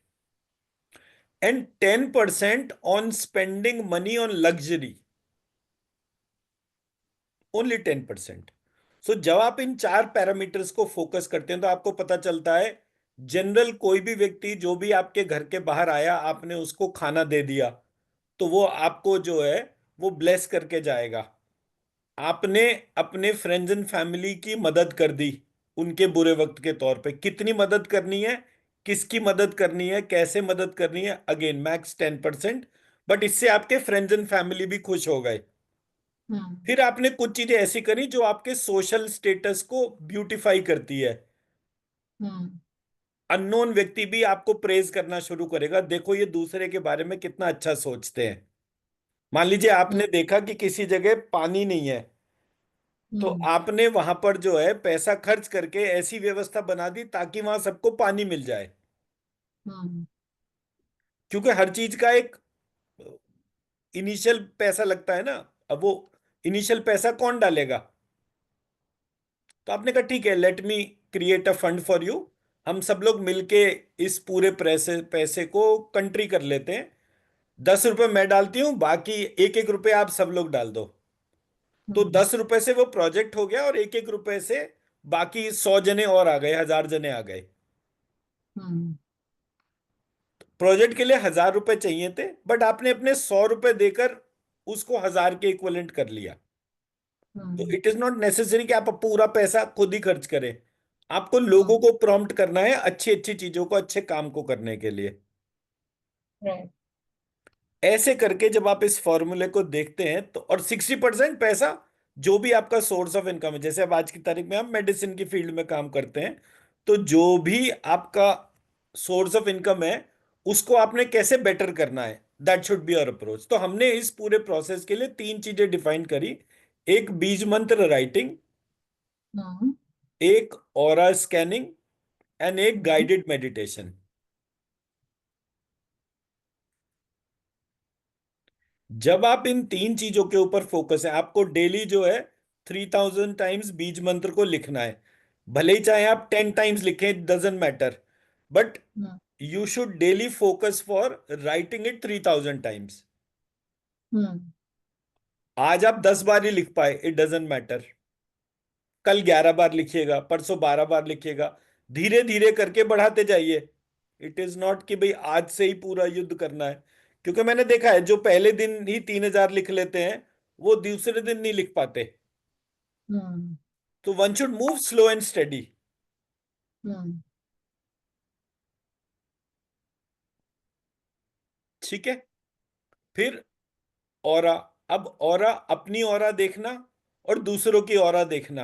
And 10% on spending money on luxury, only 10%। सो जब आप इन चार पैरामीटर्स को फोकस करते हैं, तो आपको पता चलता है जनरल कोई भी व्यक्ति जो भी आपके घर के बाहर आया, आपने उसको खाना दे दिया, तो वो आपको जो है वो ब्लेस करके जाएगा। आपने अपने फ्रेंड्स एंड फैमिली की मदद कर दी उनके बुरे वक्त के तौर पे, कितनी मदद करनी है, किसकी मदद करनी है, कैसे मदद करनी है, अगेन मैक्स 10%। बट इससे आपके फ्रेंड्स एंड फैमिली भी खुश हो गए। Hmm. फिर आपने कुछ चीजें ऐसी करी जो आपके सोशल स्टेटस को ब्यूटीफाई करती है। Hmm. अननोन व्यक्ति भी आपको प्रेज करना शुरू करेगा, देखो ये दूसरे के बारे में कितना अच्छा सोचते हैं। मान लीजिए Hmm. आपने देखा कि किसी जगह पानी नहीं है, तो Hmm. आपने वहां पर जो है पैसा खर्च करके ऐसी व्यवस्था बना दी ताकि वहां सबको पानी मिल जाए। Hmm. क्योंकि हर चीज का एक इनिशियल पैसा लगता है ना। अब वो इनिशियल पैसा कौन डालेगा? तो आपने कहा ठीक है, let me create a fund for you. हम सब लोग मिलके इस पूरे पैसे पैसे को कंट्री कर लेते हैं। 10 रुपए मैं डालती हूँ, बाकी एक एक रुपए आप सब लोग डाल दो। तो Hmm. 10 रुपए से वो प्रोजेक्ट हो गया, और एक एक रुपए से बाकी 100 जने और आ गए, 1,000 जने आ गए। Hmm. प्रोजेक्ट के लिए 1,000 रुपए चाहिए थे, बट आपने अपने 100 रुपए देकर उसको 1,000 के इक्वलेंट कर लिया। तो Hmm. It is not necessary कि आप पूरा पैसा खुद ही खर्च करें। आपको लोगों Hmm. को प्रॉम्प्ट करना है अच्छी अच्छी चीजों को, अच्छे काम को करने के लिए। Right. ऐसे करके जब आप इस फॉर्मूले को देखते हैं, तो और 60% पैसा जो भी आपका सोर्स ऑफ इनकम है, जैसे अब आज की तारीख में आप मेडिसिन की फील्ड में काम करते हैं, तो जो भी आपका सोर्स ऑफ इनकम है, उसको आपने कैसे बेटर करना है, that should be our approach. तो हमने इस पूरे प्रोसेस के लिए तीन चीजें डिफाइन करी। एक बीज मंत्र राइटिंग, Hmm. एक ऑरा स्कैनिंग, एंड एक Hmm. Guided meditation. जब आप इन तीन चीजों के ऊपर फोकस है, आपको डेली जो है 3,000 टाइम्स बीज मंत्र को लिखना है। भले ही चाहे आप 10 टाइम्स लिखें, doesn't matter, but hmm you should daily focus for writing it 3,000 times. Hmm आज आप 10 बार ही लिख पाए, इट डजेंट मैटर, कल 11 बार लिखिएगा, परसों 12 बार लिखिएगा, धीरे धीरे करके बढ़ाते जाइए। इट इज नॉट कि भाई आज से ही पूरा युद्ध करना है, क्योंकि मैंने देखा है जो पहले दिन ही 3,000 लिख लेते हैं वो दूसरे दिन नहीं लिख पाते। हम्म तो one should move slow and steady. Hmm ठीक है। फिर ऑरा। अब ऑरा, अपनी ऑरा देखना और दूसरों की ऑरा देखना।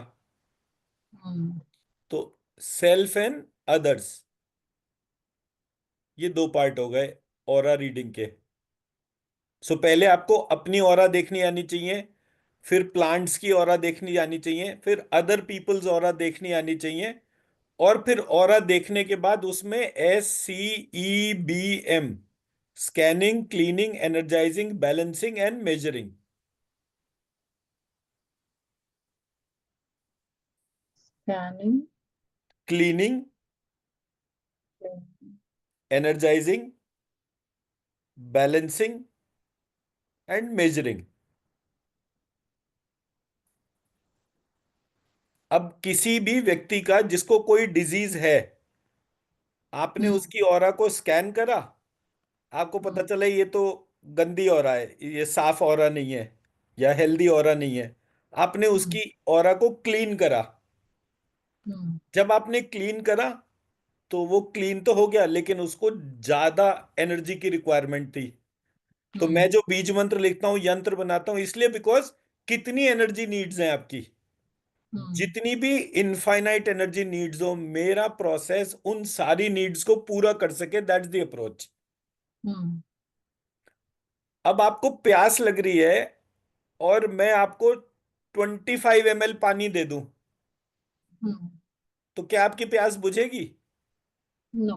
हम्म तो सेल्फ एंड अदर्स, ये दो पार्ट हो गए ऑरा रीडिंग के। सो पहले आपको अपनी ऑरा देखनी आनी चाहिए, फिर प्लांट्स की ऑरा देखनी आनी चाहिए, फिर अदर पीपल्स ऑरा देखनी आनी चाहिए, और फिर ऑरा देखने के बाद उसमें SCEBM, scanning, cleaning, energising, balancing and measuring. Scanning. Cleaning, energising, balancing and measuring. अब किसी भी व्यक्ति का जिसको कोई डिजीज है, आपने हम्म उसकी ऑरा को स्कैन करा, आपको पता हम्म चला ये तो गंदी ऑरा है, ये साफ ऑरा नहीं है, या हेल्दी ऑरा नहीं है। आपने हम्म उसकी ऑरा को क्लीन करा। हम्म जब आपने क्लीन करा तो वो क्लीन तो हो गया, लेकिन उसको ज्यादा एनर्जी की रिक्वायरमेंट थी। तो मैं हम्म जो बीज मंत्र लिखता हूँ, यंत्र बनाता हूँ, इसलिए बिकॉज कितनी एनर्जी नीड्स हैं आपकी, हम्म जितनी भी इनफाइनाइट एनर्जी नीड्स हो, मेरा प्रोसेस उन सारी नीड्स को पूरा कर सके, दैट्स द अप्रोच। हम्म अब आपको प्यास लग रही है और मैं आपको 25 ml पानी दे दूं, हम्म तो क्या आपकी प्यास बुझेगी? No.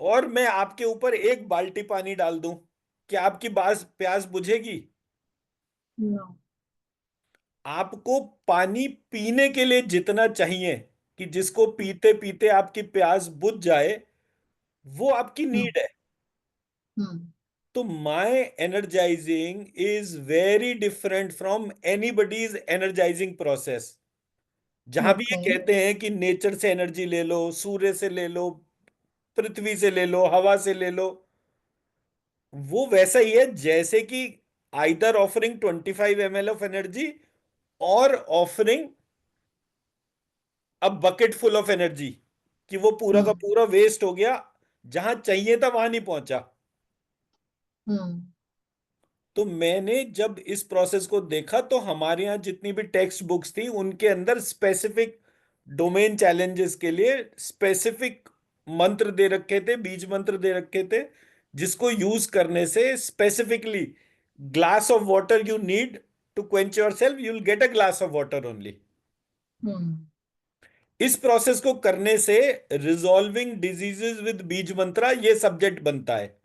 और मैं आपके ऊपर 1 बाल्टी पानी डाल दूं, क्या आपकी बास प्यास बुझेगी? No. आपको पानी पीने के लिए जितना चाहिए, कि जिसको पीते पीते आपकी प्यास बुझ जाए, वो आपकी हम्म नीड है। हम्म तो my energising is very different from anybody's energising process. जहां भी ये Okay. कहते हैं कि नेचर से एनर्जी ले लो, सूर्य से ले लो, पृथ्वी से ले लो, हवा से ले लो, वो वैसा ही है जैसे कि either offering 25 ml of energy, और offering a bucket full of energy, कि वो पूरा का हम्म पूरा वेस्ट हो गया, जहां चाहिए था वहां नहीं पहुंचा। हम्म तो मैंने जब इस प्रोसेस को देखा, तो हमारे यहाँ जितनी भी टेक्स्ट बुक्स थी उनके अंदर स्पेसिफिक डोमेन चैलेंजेस के लिए स्पेसिफिक मंत्र दे रखे थे, बीज मंत्र दे रखे थे, जिसको यूज करने से specifically glass of water you need to quench yourself, you will get a glass of water only. Hmm इस प्रोसेस को करने से रिजॉल्विंग डिजीजेस विद बीज मंत्रा ये सब्जेक्ट बनता है।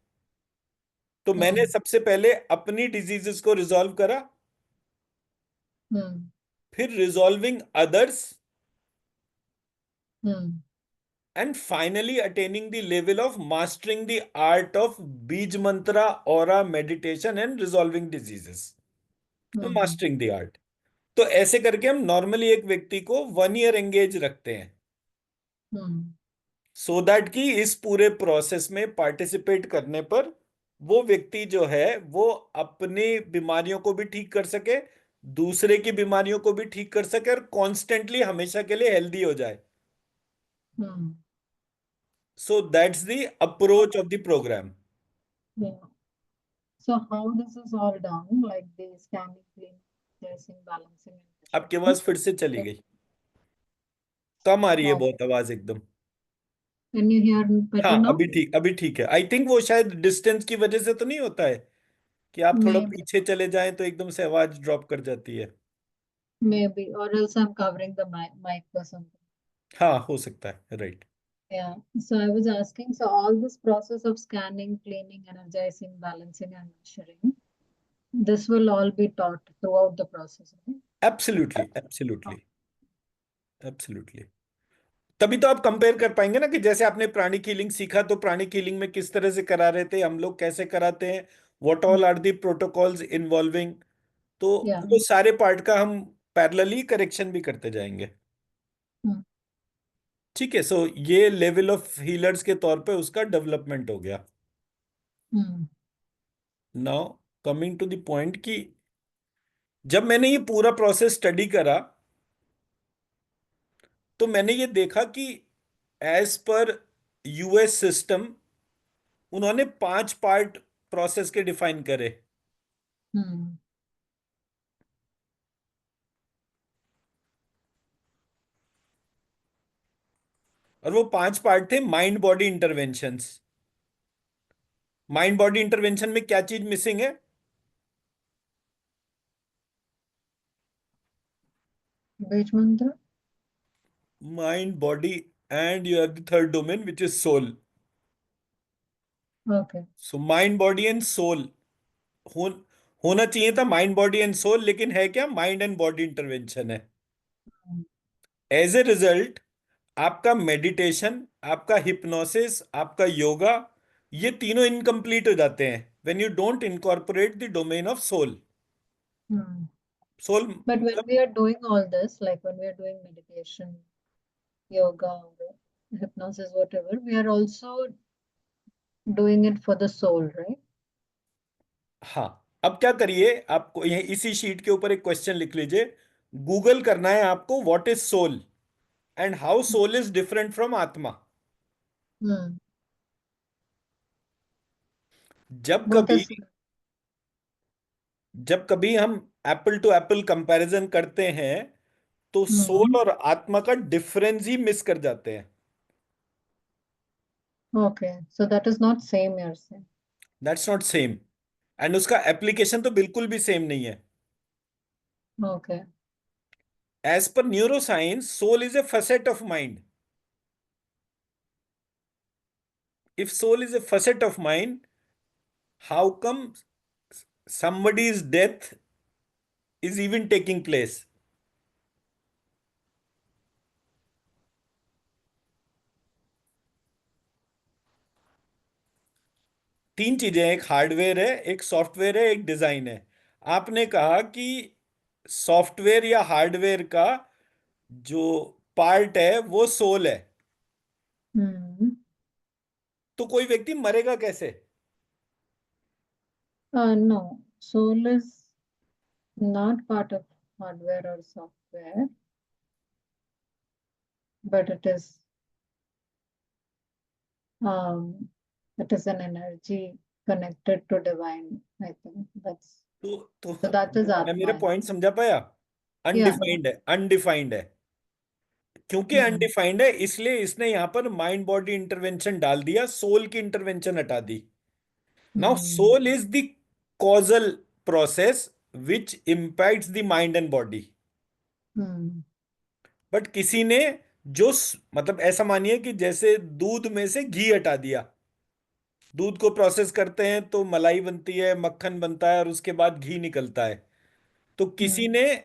तो मैंने हम्म सबसे पहले अपनी डिजीजेस को रिजॉल्व करा, हम्म फिर resolving others, hmm and finally attaining the level of mastering the art of bij mantra, aura, meditation and resolving diseases. Hmm mastering the art. तो ऐसे करके हम नॉर्मली एक व्यक्ति को 1 ईयर एंगेज रखते हैं, हम्म सो दैट कि इस पूरे प्रोसेस में पार्टिसिपेट करने पर वो व्यक्ति जो है वो अपनी बीमारियों को भी ठीक कर सके, दूसरे की बीमारियों को भी ठीक कर सके, और कॉन्स्टेंटली हमेशा के लिए हेल्दी हो जाए। Hmm so that's the approach of the programme. Yeah. So how this is all done, like the scanning, cleaning, tracing, balancing, and आपकी measuring. आवाज फिर से चली Like, गई, कम आ रही है oh, बहुत आवाज एकदम। can you hear better हाँ, now? अभी ठीक, अभी ठीक है। आई थिंक वो शायद डिस्टेंस की वजह से तो नहीं होता है कि आप थोड़ा Maybe, पीछे चले जाएं तो एकदम से आवाज ड्रॉप कर जाती है। maybe, or else I'm covering the mic or something. हाँ, हो सकता है, right. Yeah. So I was asking, so all this process of scanning, cleaning, energizing, balancing, and measuring, this will all be taught throughout the process, right? Absolutely, absolutely. Absolutely. तभी तो आप compare कर पाएंगे ना, कि जैसे आपने प्राणिक हीलिंग सीखा, तो प्राणिक हीलिंग में किस तरह से करा रहे थे, हम लोग कैसे कराते हैं, what all are the protocols involving. तो Yeah. वो सारे पार्ट का हम पैरेलली करेक्शन भी करते जाएंगे। Hmm. ठीक है, सो ये लेवल ऑफ हीलर्स के तौर पे उसका डेवलपमेंट हो गया। Hmm. Now coming to the point कि जब मैंने ये पूरा प्रोसेस स्टडी करा, तो मैंने ये देखा कि एज पर यूएस सिस्टम, उन्होंने 5 पार्ट प्रोसेस के डिफाइन करे। Hmm. और वो 5 पार्ट थे mind body interventions. Mind body intervention में क्या चीज मिसिंग है? Beach mantra. Mind body and you have the third domain which is soul. Okay. So mind body and soul हो, होना चाहिए था माइंड बॉडी एंड सोल, लेकिन है क्या, माइंड एंड बॉडी इंटरवेंशन है। Hmm. एज ए रिजल्ट, आपका meditation, आपका हिप्नोसिस, आपका योगा, ये तीनों इनकम्प्लीट हो जाते हैं when you don't incorporate the domain of soul. Hmm. Soul But when मतलब, we are doing all this, like when we are doing meditation, yoga, or hypnosis, whatever, we are also doing it for the soul, right? हाँ, अब क्या करिए, आपको यह इसी sheet के ऊपर एक क्वेश्चन लिख लीजिए। गूगल करना है आपको, what is soul and how soul is different from आत्मा। Hmm. जब What कभी is? जब कभी हम एप्पल टू एप्पल कंपैरिजन करते हैं, तो Hmm. सोल और आत्मा का डिफरेंस ही मिस कर जाते हैं। Okay, so that is not same, you're saying. That's not same, and उसका एप्लीकेशन तो बिल्कुल भी सेम नहीं है। Okay. As per neuroscience, soul is a facet of mind. If soul is a facet of mind, how come somebody's death is even taking place? 3 चीजें हैं, एक hardware है, एक सॉफ्टवेयर है, एक डिजाइन है। आपने कहा कि सॉफ्टवेयर या हार्डवेयर का जो पार्ट है वो सोल है, Hmm. तो कोई व्यक्ति मरेगा कैसे? No, soul is not part of hardware or software, but um, it is an energy connected to divine. I think तो so. That is मैं मेरा Atma. पॉइंट समझा पाया? Yeah. अनडिफाइंड है, अनडिफाइंड है। क्योंकि Hmm. अनडिफाइंड है, इसलिए इसने यहां पर माइंड बॉडी इंटरवेंशन डाल दिया, सोल की इंटरवेंशन हटा दी। Now Hmm. Soul is the causal process which impacts the mind and body. Hmm. But किसी ने मतलब ऐसा मानिए कि जैसे दूध में से घी हटा दिया। दूध को प्रोसेस करते हैं तो मलाई बनती है, मक्खन बनता है, और उसके बाद घी निकलता है। तो किसी Hmm. ने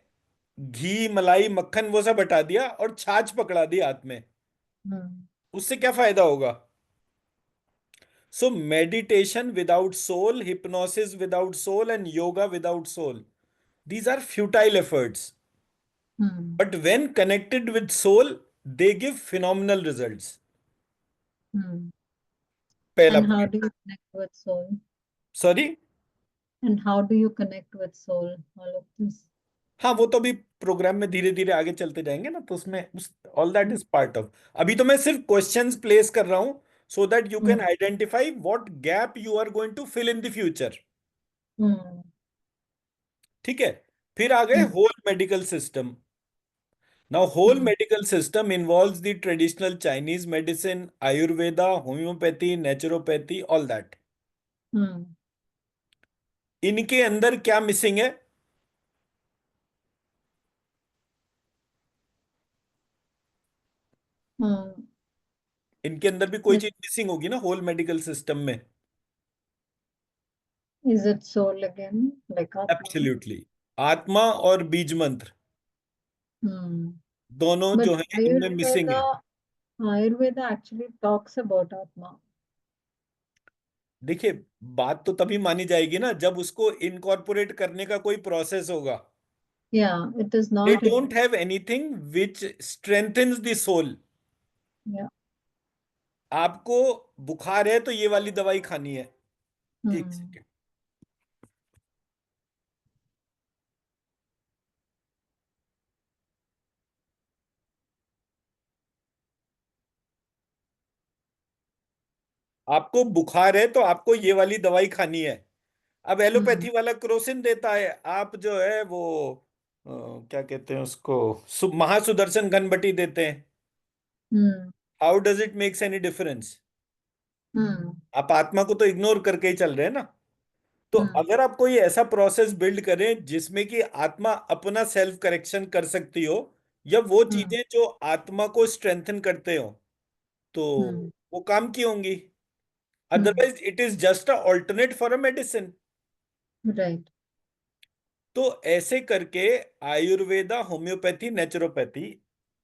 घी, मलाई, मक्खन वो सब हटा दिया और छाछ पकड़ा दी हाथ में। Hmm. उससे क्या फायदा होगा? So meditation without soul, hypnosis without soul and yoga without soul, these are futile efforts. Hmm. But when connected with soul, they give phenomenal results. Hmm. पहला And how point. do you connect with soul? Sorry. And how do you connect with soul? All of this. हाँ, वो तो अभी programme में धीरे धीरे आगे चलते जाएंगे ना, तो उसमें all that is part of. अभी तो मैं सिर्फ क्वेश्चंस प्लेस कर रहा हूं, so that you Hmm. Can identify what gap you are going to fill in the future. Hmm. ठीक है, फिर आ गए Hmm. Whole medical system. Now whole Hmm. Medical system involves the traditional Chinese medicine, Ayurveda, homeopathy, naturopathy, all that. Hmm. इनके अंदर क्या missing है? Hmm. इनके अंदर भी कोई Is, चीज मिसिंग होगी ना, होल मेडिकल सिस्टम में। is it soul again? Like Atma? Absolutely. आत्मा और बीज मंत्र, Hmm. दोनों But जो है इनमें मिसिंग है। Ayurveda actually talks about Atma. देखिए, बात तो तभी मानी जाएगी ना जब उसको इनकॉर्पोरेट करने का कोई प्रोसेस होगा। Yeah, it is they not in. Don't have anything which strengthens the soul. Yeah. आपको बुखार है तो ये वाली दवाई खानी है। एक Hmm. सेकेंड। आपको बुखार है तो आपको ये वाली दवाई खानी है। अब Hmm. एलोपैथी वाला क्रोसिन देता है, आप जो है वो क्या कहते हैं उसको, महासुदर्शन घनबटी देते हैं। Hmm. How does it makes any difference? Hmm. आप आत्मा को तो इग्नोर करके ही चल रहे हैं ना। तो Hmm. अगर आप कोई ऐसा प्रोसेस बिल्ड करें जिसमें कि आत्मा अपना सेल्फ करेक्शन कर सकती हो, या वो Hmm. चीजें जो आत्मा को स्ट्रेंथन करते हो, तो Hmm. वो काम की होंगी। Hmm. Otherwise it is just a alternate for a medicine. Right. तो ऐसे करके आयुर्वेदा, होम्योपैथी, नेचुरोपैथी,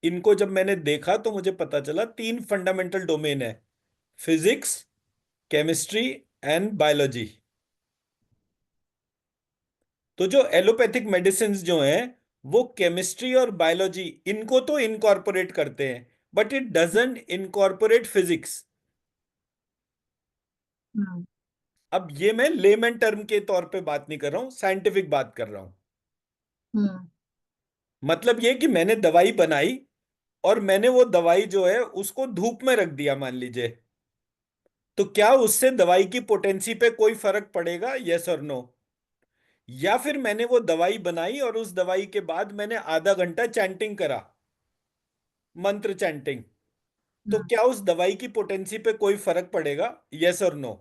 इनको जब मैंने देखा तो मुझे पता चला तीन फंडामेंटल डोमेन है: फिजिक्स, केमिस्ट्री एंड बायोलॉजी। तो जो एलोपैथिक मेडिसिन जो हैं, वो केमिस्ट्री और बायोलॉजी इनको तो इनकॉर्पोरेट करते हैं, but it doesn't incorporate physics. Hmm. अब ये मैं लेमन टर्म के तौर पे बात नहीं कर रहा हूं, साइंटिफिक बात कर रहा हूं। Hmm. मतलब ये कि मैंने दवाई बनाई और मैंने वो दवाई जो है उसको धूप में रख दिया, मान लीजिए, तो क्या उससे दवाई की पोटेंसी पे कोई फर्क पड़ेगा? यस और नो। या फिर मैंने वो दवाई बनाई और उस दवाई के बाद मैंने आधा घंटा चैंटिंग करा, मंत्र चैंटिंग, तो Hmm. क्या उस दवाई की पोटेंसी पे कोई फर्क पड़ेगा? यस और नो।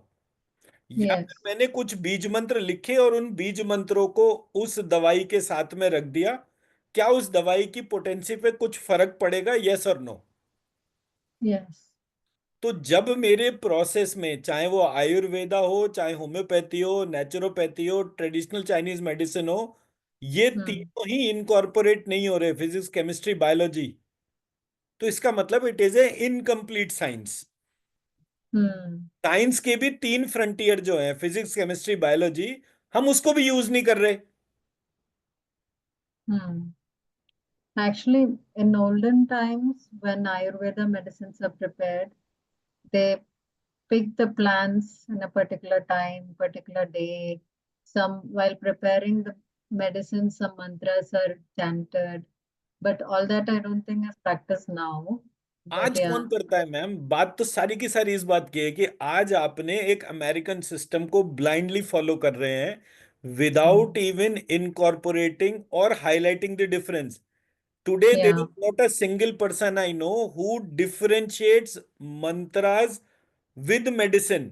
या फिर Yes. मैंने कुछ बीज मंत्र लिखे और उन बीज मंत्रों को उस दवाई के साथ में रख दिया, क्या उस दवाई की पोटेंसी पे कुछ फर्क पड़ेगा? यस और नो। Yes. तो जब मेरे प्रोसेस में, चाहे वो आयुर्वेदा हो, चाहे होम्योपैथी हो, नेचुरोपैथी हो, ट्रेडिशनल चाइनीज मेडिसिन हो, ये Hmm. तीनों ही इनकॉर्पोरेट नहीं हो रहे, फिजिक्स, केमिस्ट्री, बायोलॉजी, तो इसका मतलब it is A incomplete science. Hmm. Science के भी तीन फ्रंटियर जो हैं, फिजिक्स, केमिस्ट्री, बायोलॉजी, हम उसको भी यूज नहीं कर रहे। Hmm. Actually, in olden times, when Ayurveda medicines are prepared, they pick the plants in a particular time, particular day. Some, while preparing the medicine, some mantras are chanted. But all that I don't think is practiced now. But आज yeah. कौन करता है ma'am? बात तो सारी की सारी इस बात की है कि आज आपने एक अमेरिकन सिस्टम को ब्लाइंडली फॉलो कर रहे हैं, विदाउट Hmm. इवन इनकॉर्पोरेटिंग और highlighting the difference. Today there Yeah. Is not a single person I know who differentiates mantras with medicine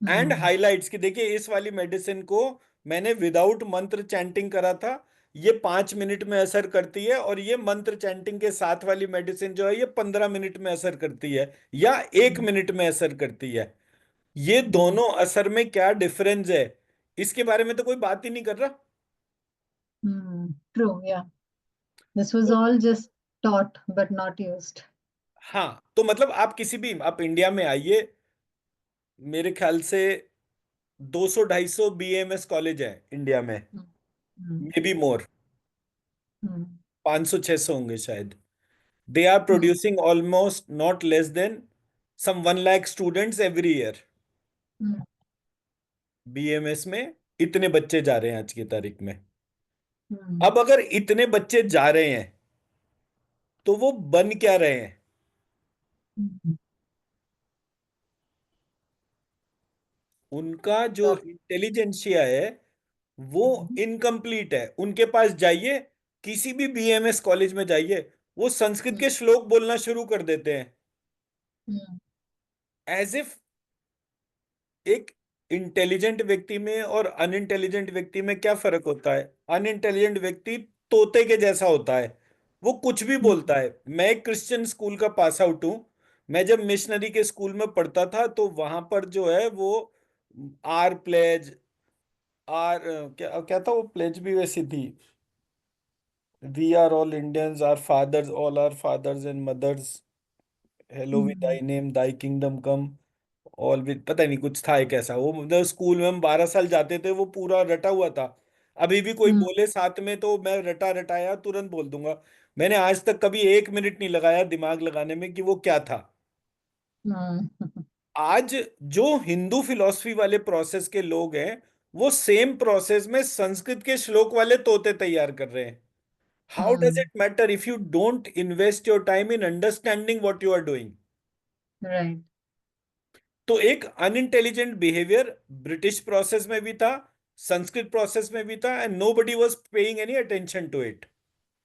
and Hmm. Highlights, कि देखिए इस वाली मेडिसिन को मैंने विदाउट मंत्र चैंटिंग करा था, ये 5 मिनट में असर करती है, और ये मंत्र चैंटिंग के साथ वाली मेडिसिन जो है ये 15 मिनट में असर करती है, या एक Hmm. मिनट में असर करती है। ये Hmm. दोनों असर में क्या डिफरेंस है, इसके बारे में तो कोई बात ही नहीं कर रहा। Hmm. True. Yeah. This was तो all just taught but not used. हाँ, तो मतलब आप किसी भी, आप इंडिया में आइए, मेरे ख्याल से 200-250 बीएमएस कॉलेज है इंडिया में, Hmm. Hmm. May be more, Hmm. 500-600 होंगे शायद। They are Hmm. producing almost not less than some 1 lakh students every year। Hmm. BMS में इतने बच्चे जा रहे हैं आज की तारीख में। Hmm. अब अगर इतने बच्चे जा रहे हैं तो वो बन क्या रहे हैं? Hmm. उनका जो Got इंटेलिजेंशिया है वो it. इनकम्प्लीट है। उनके पास जाइए, किसी भी बीएमएस कॉलेज में जाइए, वो संस्कृत Hmm. के श्लोक बोलना शुरू कर देते हैं, Hmm. एज इफ एक इंटेलिजेंट व्यक्ति में और अनइंटेलिजेंट व्यक्ति में क्या फर्क होता है? अनइंटेलिजेंट व्यक्ति तोते के जैसा होता है, वो कुछ भी Hmm. बोलता है। मैं एक क्रिश्चियन स्कूल का पास आउट हूं। मैं जब मिशनरी के स्कूल में पढ़ता था तो वहां पर जो है वो आर प्लेज, आर क्या क्या था वो प्लेज भी वैसी थी, we are all Indians, our fathers all our fathers and mothers, hallowed with hmm thy name, thy kingdom come, all with, पता नहीं कुछ था एक ऐसा, वो मतलब स्कूल में हम 12 साल जाते थे, वो पूरा रटा हुआ था। अभी भी कोई हम्म बोले साथ में तो मैं रटा रटाया तुरंत बोल दूंगा। मैंने आज तक कभी 1 मिनट नहीं लगाया दिमाग लगाने में कि वो क्या था। हम्म आज जो हिंदू फिलॉसफी वाले प्रोसेस के लोग हैं, वो सेम प्रोसेस में संस्कृत के श्लोक वाले तोते तैयार कर रहे हैं। How does hmm it matter if you don't invest your time in understanding what you are doing? Right. तो एक अनइंटेलिजेंट बिहेवियर ब्रिटिश प्रोसेस में भी था, संस्कृत प्रोसेस में भी था, and nobody was paying any attention to it.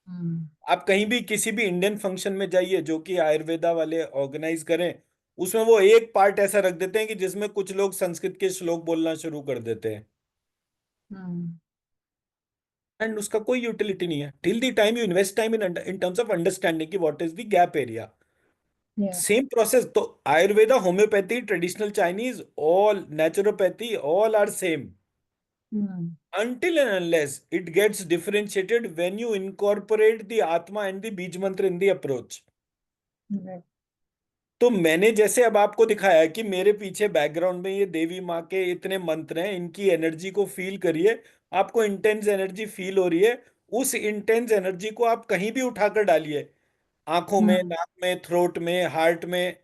Hmm आप कहीं भी किसी भी इंडियन फंक्शन में जाइए जो कि आयुर्वेदा वाले ऑर्गेनाइज करें, उसमें वो एक पार्ट ऐसा रख देते हैं कि जिसमें कुछ लोग संस्कृत के श्लोक बोलना शुरू कर देते हैं, हम्म एंड उसका कोई यूटिलिटी नहीं है till the time you invest time in terms of understanding कि what is the gap area. Yeah. Same process तो Ayurveda, homeopathy, traditional Chinese, all naturopathy, all are same hmm until and unless it gets differentiated when you incorporate the atma and the बीज मंत्र in the approach। Right. तो मैंने जैसे अब आपको दिखाया कि मेरे पीछे बैकग्राउंड में ये देवी माँ के इतने मंत्र हैं, इनकी एनर्जी को फील करिए, आपको इंटेंस एनर्जी फील हो रही है। उस इंटेंस एनर्जी को आप कहीं भी उठाकर डालिए, आंखों में, हम्म नाक में, थ्रोट में, हार्ट में,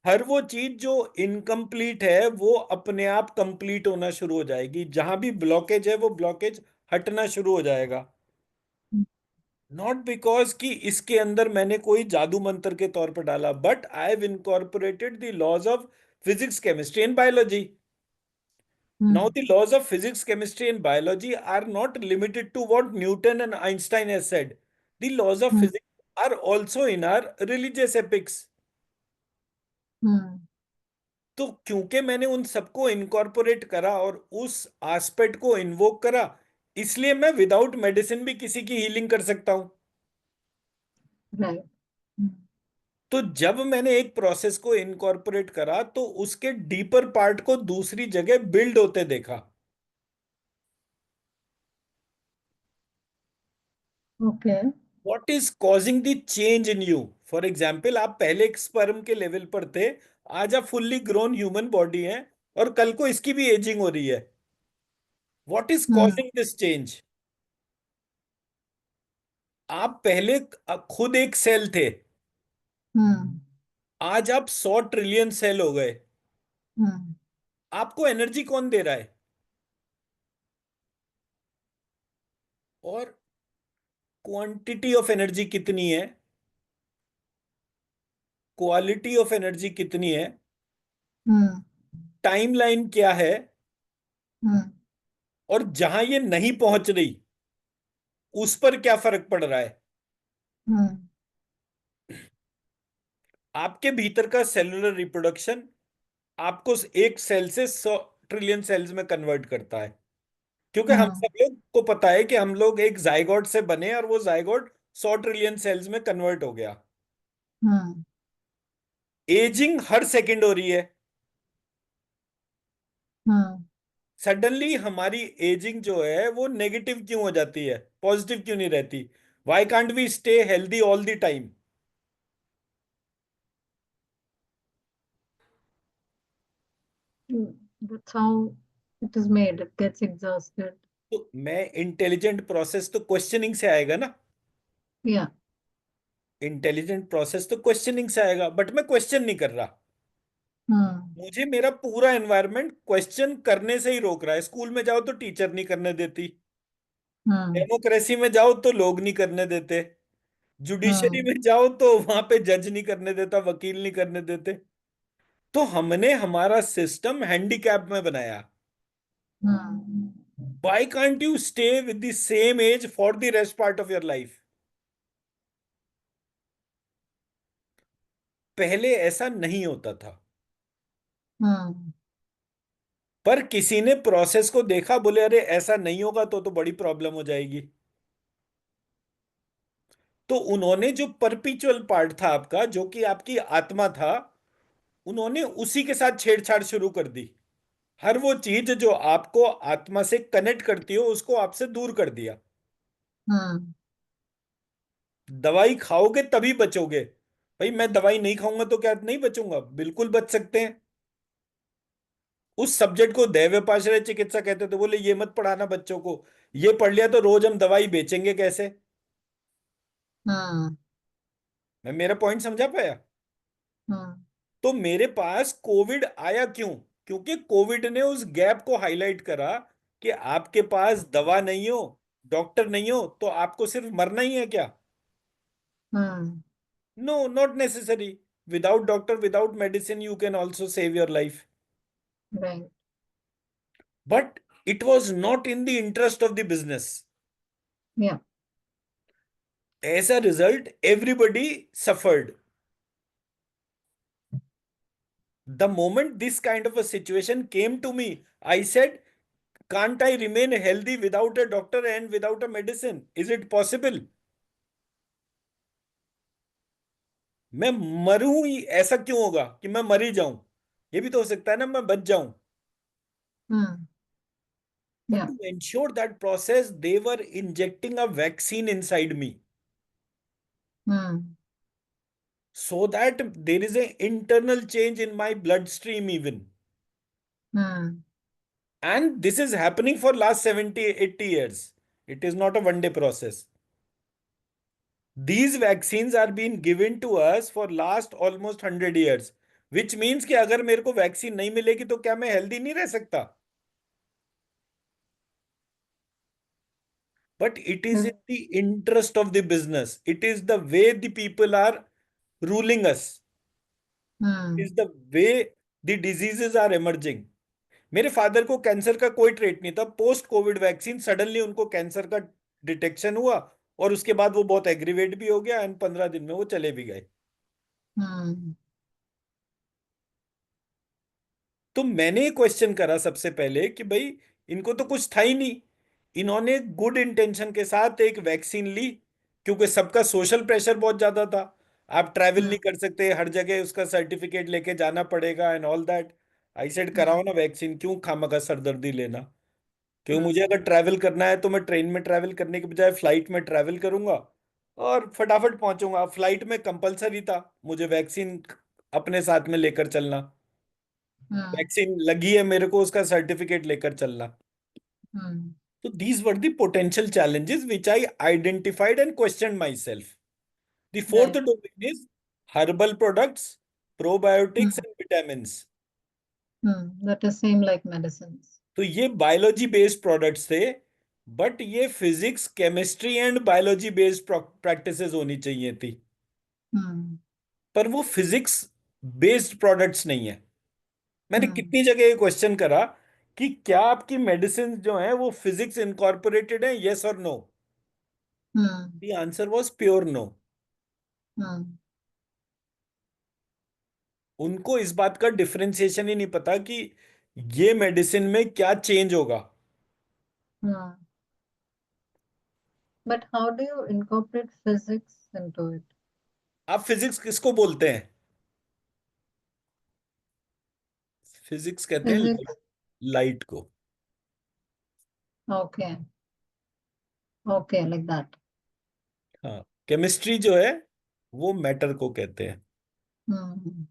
हर वो चीज जो इनकम्प्लीट है वो अपने आप कंप्लीट होना शुरू हो जाएगी। जहां भी ब्लॉकेज है वो ब्लॉकेज हटना शुरू हो जाएगा। नॉट बिकॉज कि इसके अंदर मैंने कोई जादू मंत्र के तौर पर डाला, but I have incorporated the laws of physics, chemistry and biology. Now hmm the laws of physics, chemistry and biology are not limited to what Newton and Einstein has said. The laws of hmm physics are also in our religious epics. Hmm तो क्योंकि मैंने उन सबको incorporate करा और उस aspect को invoke करा, इसलिए मैं विदाउट मेडिसिन भी किसी की हीलिंग कर सकता हूं। राइट। तो जब मैंने एक प्रोसेस को इनकॉर्पोरेट करा तो उसके डीपर पार्ट को दूसरी जगह बिल्ड होते देखा। Okay. What is causing the change in you? For example, आप पहले एक स्पर्म के लेवल पर थे, आज आप फुल्ली ग्रोन ह्यूमन बॉडी हैं, और कल को इसकी भी एजिंग हो रही है। What is hmm causing this change? आप पहले खुद एक सेल थे, हम्म आज आप 100 ट्रिलियन सेल हो गए। हम्म आपको एनर्जी कौन दे रहा है? और क्वांटिटी ऑफ एनर्जी कितनी है, क्वालिटी ऑफ एनर्जी कितनी है, हम्म टाइमलाइन क्या है, हम्म और जहां ये नहीं पहुंच रही उस पर क्या फर्क पड़ रहा है? हम्म आपके भीतर का सेलुलर रिप्रोडक्शन आपको एक सेल से 100 ट्रिलियन सेल्स में कन्वर्ट करता है। क्योंकि हम हम्म सब लोग को पता है कि हम लोग एक जाइगोट से बने और वो जाइगोट 100 ट्रिलियन सेल्स में कन्वर्ट हो गया। हम्म एजिंग हर सेकंड हो रही है। हम्म सडनली हमारी एजिंग जो है वो नेगेटिव क्यों हो जाती है, पॉजिटिव क्यों नहीं रहती? Why can't we stay healthy all the time? That's how it is made. It gets exhausted. तो मैं इंटेलिजेंट प्रोसेस तो क्वेश्चनिंग से आएगा ना, Yeah. इंटेलिजेंट प्रोसेस तो क्वेश्चनिंग से आएगा, बट मैं क्वेश्चन नहीं कर रहा। Hmm. मुझे मेरा पूरा एनवायरनमेंट क्वेश्चन करने से ही रोक रहा है। स्कूल में जाओ तो टीचर नहीं करने देती, Hmm. डेमोक्रेसी में जाओ तो लोग नहीं करने देते, जुडिशरी Hmm. में जाओ तो वहां पे जज नहीं करने देता, वकील नहीं करने देते। तो हमने हमारा सिस्टम हैंडीकैप में बनाया। Hmm. Why can't you stay with the same age for the rest part of your life? पहले ऐसा नहीं होता था, Hmm. पर किसी ने प्रोसेस को देखा, बोले अरे ऐसा नहीं होगा तो बड़ी प्रॉब्लम हो जाएगी। तो उन्होंने जो परपिचुअल पार्ट था आपका, जो कि आपकी आत्मा था, उन्होंने उसी के साथ छेड़छाड़ शुरू कर दी। हर वो चीज जो आपको आत्मा से कनेक्ट करती हो उसको आपसे दूर कर दिया। Hmm. दवाई खाओगे तभी बचोगे। भाई मैं दवाई नहीं खाऊंगा तो क्या नहीं बचूंगा? बिल्कुल बच सकते हैं। उस सब्जेक्ट को दैव पार्श्व चिकित्सा कहते थे, बोले ये मत पढ़ाना बच्चों को, ये पढ़ लिया तो रोज हम दवाई बेचेंगे कैसे? हम्म। मैं मेरा पॉइंट समझा पाया? हम्म। तो मेरे पास कोविड आया क्यों? क्योंकि कोविड ने उस गैप को हाईलाइट करा कि आपके पास दवा नहीं हो, डॉक्टर नहीं हो, तो आपको सिर्फ मरना ही है क्या? Hmm. No, not necessary. Without doctor, without medicine, you can also save your life. Right. But it was not in the interest of the business. Yeah. As a result everybody suffered. The moment this kind of a situation came to me, I said, can't I remain healthy without a doctor and without a medicine? Is it possible? मैं मरूं ही, ऐसा क्यों होगा कि मैं मर ही जाऊं? ये भी तो हो सकता है ना मैं बच जाऊं। हम्म। But या। to ensure that process, they were injecting a vaccine inside me hmm. so that there is an internal change in my bloodstream even. Hmm. And this is happening for last 70, 80 years. It is not a one day process. These vaccines are being given to us for last almost 100 years, which means कि अगर मेरे को vaccine नहीं मिलेगी तो क्या मैं healthy नहीं रह सकता? But it is in the interest of the business. It is the way the people are ruling us. It hmm. is the way the diseases are emerging. मेरे फादर को कैंसर का कोई ट्रीट नहीं था, post Covid vaccine suddenly उनको cancer का detection हुआ, और उसके बाद वो बहुत एग्रीवेट भी हो गया एंड 15 दिन में वो चले भी गए। हम्म। तो मैंने क्वेश्चन करा सबसे पहले कि भाई इनको तो कुछ था ही नहीं, इन्होंने गुड इंटेंशन के साथ एक वैक्सीन ली, क्योंकि सबका सोशल प्रेशर बहुत ज्यादा था। आप ट्रैवल हम्म। नहीं कर सकते, हर जगह उसका सर्टिफिकेट लेके जाना पड़ेगा and all that. I said कराओ हम्म। ना वैक्सीन, क्यों खामखा सरदर्दी लेना? क्योंकि मुझे हम्म। अगर ट्रैवल करना है तो मैं ट्रेन में ट्रैवल करने के बजाय फ्लाइट में ट्रैवल करूंगा और फटाफट पहुंचूंगा। फ्लाइट में कंपलसरी था मुझे वैक्सीन अपने साथ में लेकर चलना। हम्म। वैक्सीन लगी है मेरे को, उसका सर्टिफिकेट लेकर चलना। हम्म। तो these were the potential challenges which I identified and questioned myself. The fourth right. domain is herbal products, probiotics hmm. and vitamins. That is same like medicines. तो ये बायोलॉजी बेस्ड प्रोडक्ट्स थे, but ये physics, chemistry and biology based practices होनी चाहिए थी। हम्म। पर वो physics based products नहीं है। मैंने हम्म। कितनी जगह ये क्वेश्चन करा कि क्या आपकी मेडिसिन जो है वो फिजिक्स इनकॉर्पोरेटेड है, यस और no? Hmm. The answer was pure no. Hmm. उनको इस बात का डिफरेंशिएशन ही नहीं पता कि ये मेडिसिन में क्या चेंज होगा। Hmm. But how do you incorporate physics into it? आप फिजिक्स किसको बोलते हैं? फिजिक्स कहते हैं लाइट, फिजिक्स। लाइट को। ओके। Okay, like that. हाँ, केमिस्ट्री जो है वो मैटर को कहते हैं। हम्म।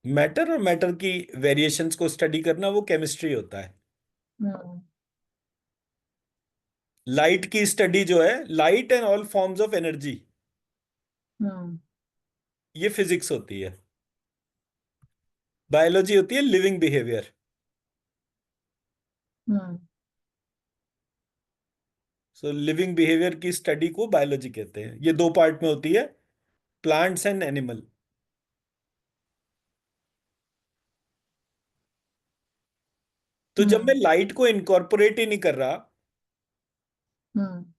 मैटर और मैटर की वेरिएशंस को स्टडी करना वो केमिस्ट्री होता है। हम्म। लाइट की स्टडी जो है, light and all forms of energy, hmm. ये फिजिक्स होती है। बायोलॉजी होती है living behaviour. Hmm. So living behaviour की स्टडी को बायोलॉजी कहते हैं। ये दो पार्ट में होती है, प्लांट्स एंड एनिमल। तो जब मैं हम्म। लाइट को इनकॉर्पोरेट ही नहीं कर रहा, हम्म।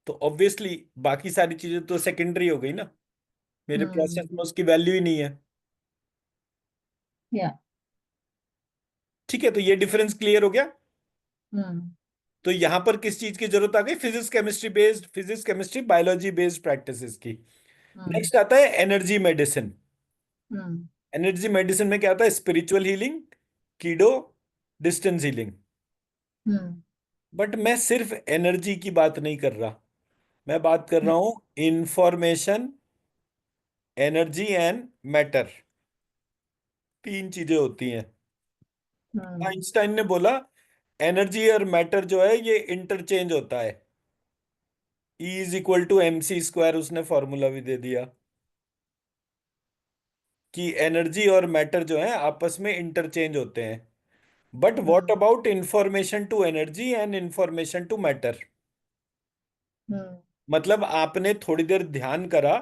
तो ऑब्वियसली बाकी सारी चीजें तो सेकेंडरी हो गई ना, मेरे प्रोसेस हम्म। में उसकी वैल्यू ही नहीं है। या। ठीक है, तो ये डिफरेंस क्लियर हो गया। हम्म। तो यहां पर किस चीज की जरूरत आ गई? Physics chemistry based, physics chemistry biology based practices की। हम्म। नेक्स्ट आता है एनर्जी मेडिसिन। हम्म। एनर्जी मेडिसिन में क्या आता है? Spiritual healing, kiddo, distance healing. Hmm. But मैं सिर्फ एनर्जी की बात नहीं कर रहा, मैं बात कर रहा हूं इंफॉर्मेशन, एनर्जी एंड मैटर। तीन चीजें होती हैं। हम्म आइंस्टाइन ने बोला एनर्जी और मैटर जो है ये इंटरचेंज होता है। E is equal to m c square, उसने फॉर्मूला भी दे दिया कि एनर्जी और मैटर जो है आपस में इंटरचेंज होते हैं। But what hmm about information to energy and information to matter? Hmm मतलब आपने थोड़ी देर ध्यान करा,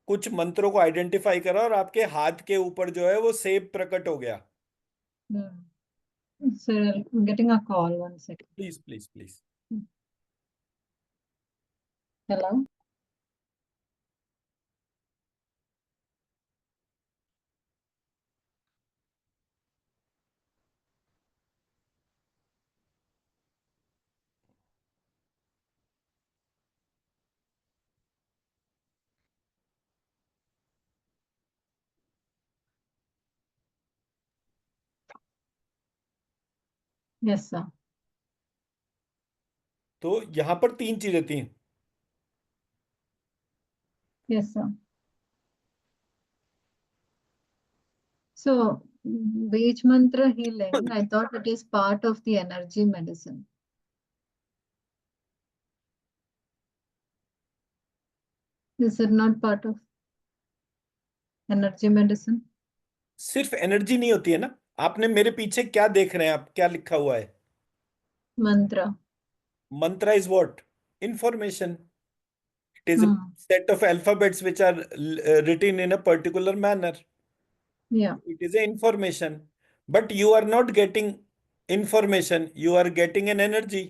कुछ मंत्रों को आइडेंटिफाई करा और आपके हाथ के ऊपर जो है वो सेब प्रकट हो गया। So I'm getting a call. 1 second. Please please please. Hello. Yes, sir. तो यहां पर तीन चीजें थी। Yes, sir. So, Beach Mantra healing, I thought it is part of the energy medicine. Is it not part of energy medicine? सिर्फ energy नहीं होती है ना। आपने मेरे पीछे क्या देख रहे हैं, आप क्या लिखा हुआ है? Mantra. Mantra is what? Information. It is a Hmm. set of alphabets which are written in a particular manner. Yeah. It is a information. But you are not getting information, you are getting an energy.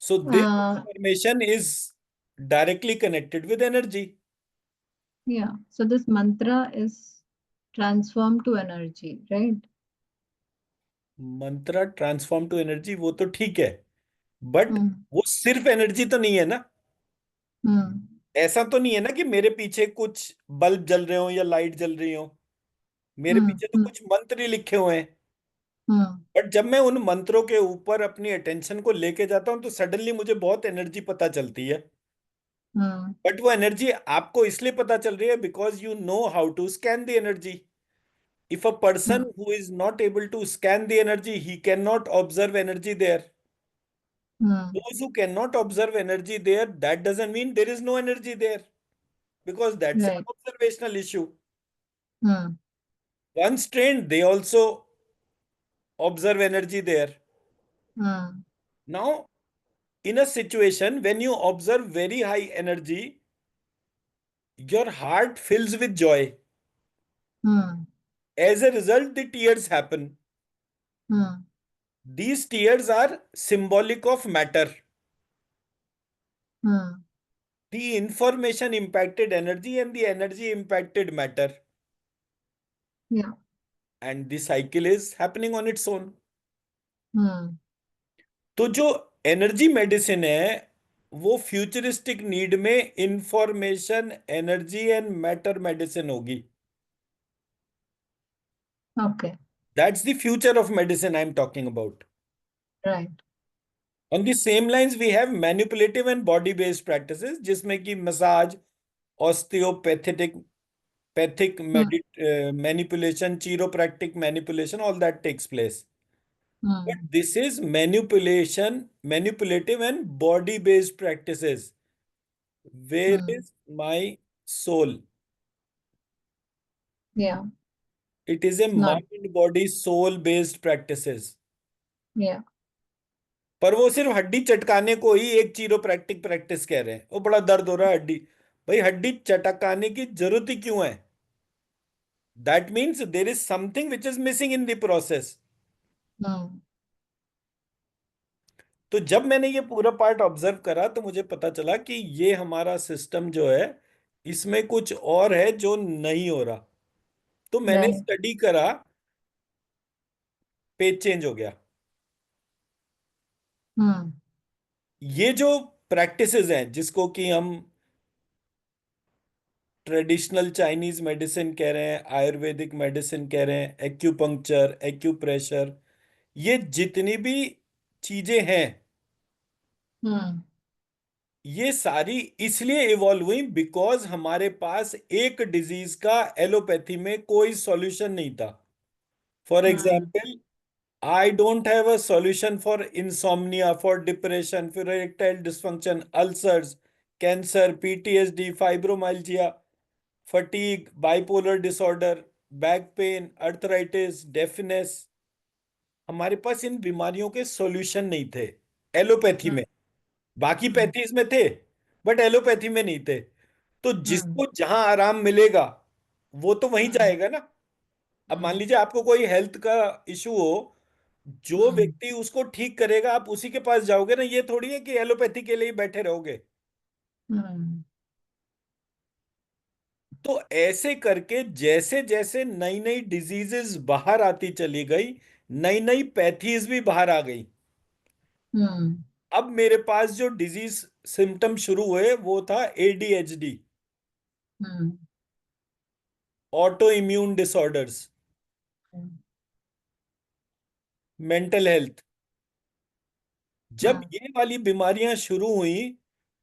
So this Uh, information is directly connected with energy. yeah. So this mantra is transformed to energy, right? Mantra transform to energy, वो तो ठीक है, but Hmm. वो सिर्फ energy तो नहीं है ना। Hmm. ऐसा तो नहीं है ना कि मेरे पीछे कुछ बल्ब जल रहे हो या लाइट जल रही हो। मेरे Hmm. पीछे तो Hmm. कुछ मंत्र ही लिखे हुए हैं। Hmm. बट जब मैं उन मंत्रों के ऊपर अपनी अटेंशन को लेके जाता हूँ तो सडनली मुझे बहुत एनर्जी पता चलती है। Hmm. बट वो एनर्जी आपको इसलिए पता चल रही है because you know how to scan the energy. If a Hmm. Person who is not able to scan the energy he can not observe energy there. Hmm. Those who cannot observe energy there, that doesn't mean there is no energy there, because that's an Right. observational issue. Hmm. Once trained, they also observe energy there. Hmm. Now, in a situation when you observe very high energy, your heart fills with joy. Hmm. As a result, the tears happen. Hmm. These tears are symbolic of matter. Hmm. The information impacted energy and the energy impacted matter. Yeah. And the cycle is happening on its own. Hmm. तो जो energy medicine है वो futuristic need में information, energy and matter medicine होगी। Okay. That's the future of medicine I am talking about. Right. On the same lines we have manipulative and body based practices, जिसमें कि massage, osteopathic pathic Hmm. Manipulation, chiropractic manipulation, all that takes place. But Hmm. this is manipulation, manipulative and body based practices. Where Hmm. is my soul? Yeah. It is a Not. mind body soul based practices। Yeah. पर वो सिर्फ हड्डी चटकाने को ही एक चीरोप्रैक्टिक practice कह रहे हैं। वो बड़ा दर्द हो रहा है हड्डी, भाई हड्डी चटकाने की जरूरत ही क्यों है? That means there is something which is missing in the process. Hmm. तो जब मैंने ये पूरा पार्ट ऑब्जर्व करा तो मुझे पता चला कि ये हमारा सिस्टम जो है इसमें कुछ और है जो नहीं हो रहा। तो मैंने Right. स्टडी करा, पेज चेंज हो गया। Hmm. ये जो प्रैक्टिसेस हैं जिसको कि हम ट्रेडिशनल चाइनीज मेडिसिन कह रहे हैं, आयुर्वेदिक मेडिसिन कह रहे हैं, एक्यूपंक्चर, एक्यूप्रेशर, ये जितनी भी चीजें हैं, हम्म ये सारी इसलिए इवॉल्व हुई बिकॉज हमारे पास एक डिजीज का एलोपैथी में कोई सॉल्यूशन नहीं था। For hmm example, I don't have a solution for insomnia, for depression, for erectile dysfunction, ulcers, cancer, PTSD, fibromyalgia, fatigue, bipolar disorder, back pain, arthritis, deafness। हमारे पास इन बीमारियों के सॉल्यूशन नहीं थे एलोपैथी हम्म में। बाकी हम्म पैथीज में थे, बट एलोपैथी में नहीं थे। तो हम्म जिसको जहां आराम मिलेगा वो तो वहीं हम्म जाएगा ना। अब मान हम्म लीजिए आपको कोई हेल्थ का इशू हो, जो हम्म व्यक्ति उसको ठीक करेगा आप उसी के पास जाओगे ना। ये थोड़ी है कि एलोपैथी के लिए ही बैठे रहोगे। हम्म तो ऐसे करके जैसे जैसे नई नई डिजीजेस बाहर आती चली गई, नई नई पैथीज भी बाहर आ गई। हम्म अब मेरे पास जो डिजीज सिम्टम शुरू हुए वो था ADHD, hmm auto immune disorders, mental health. जब हम्म ये वाली बीमारियां शुरू हुई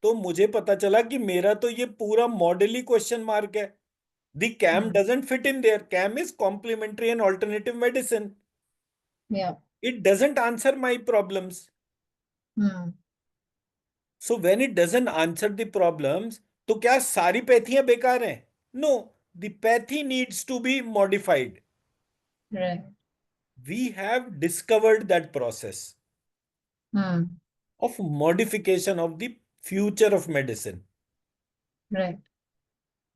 तो मुझे पता चला कि मेरा तो ये पूरा मॉडल ही क्वेश्चन मार्क है। The CAM hmm doesn't fit in there. CAM is complementary and alternative medicine. yeah it doesn't answer my problems. Hmm so when it doesn't answer the problems, तो क्या सारी पैथियां बेकार हैं? No, the pathy needs to be modified. right we have discovered that process hmm of modification of the future of medicine, right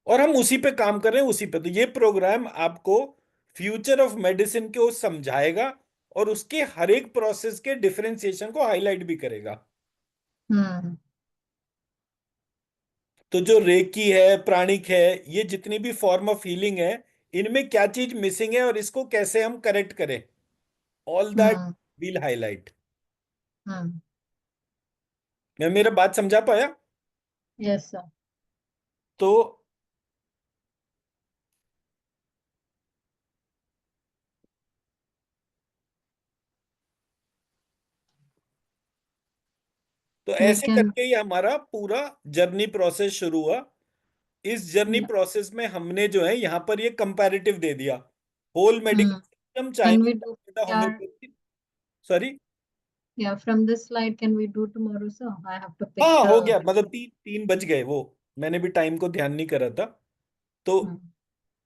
और हम उसी पे काम कर रहे हैं, उसी पे। तो ये प्रोग्राम आपको फ्यूचर ऑफ मेडिसिन को समझाएगा और उसके हर एक प्रोसेस के डिफरेंशिएशन को हाईलाइट भी करेगा। हम्म तो जो रेकी है, प्राणिक है, ये जितनी भी फॉर्म ऑफ हीलिंग है, इनमें क्या चीज मिसिंग है और इसको कैसे हम करेक्ट करें, all that hmm will highlight. हम्म मैं मेरा बात समझा पाया? yes sir तो we ऐसे can करके ही हमारा पूरा जर्नी प्रोसेस शुरू हुआ। इस जर्नी yeah प्रोसेस में हमने जो है यहाँ पर ये कंपैरेटिव दे दिया, whole hmm medical system, can Chinese we do yeah homeopathy. Sorry. yeah from this slide can we do tomorrow sir I have to pick हाँ, the हो गया, मतलब 3 3 बज गए वो। मैंने भी टाइम को ध्यान नहीं करा था। तो hmm.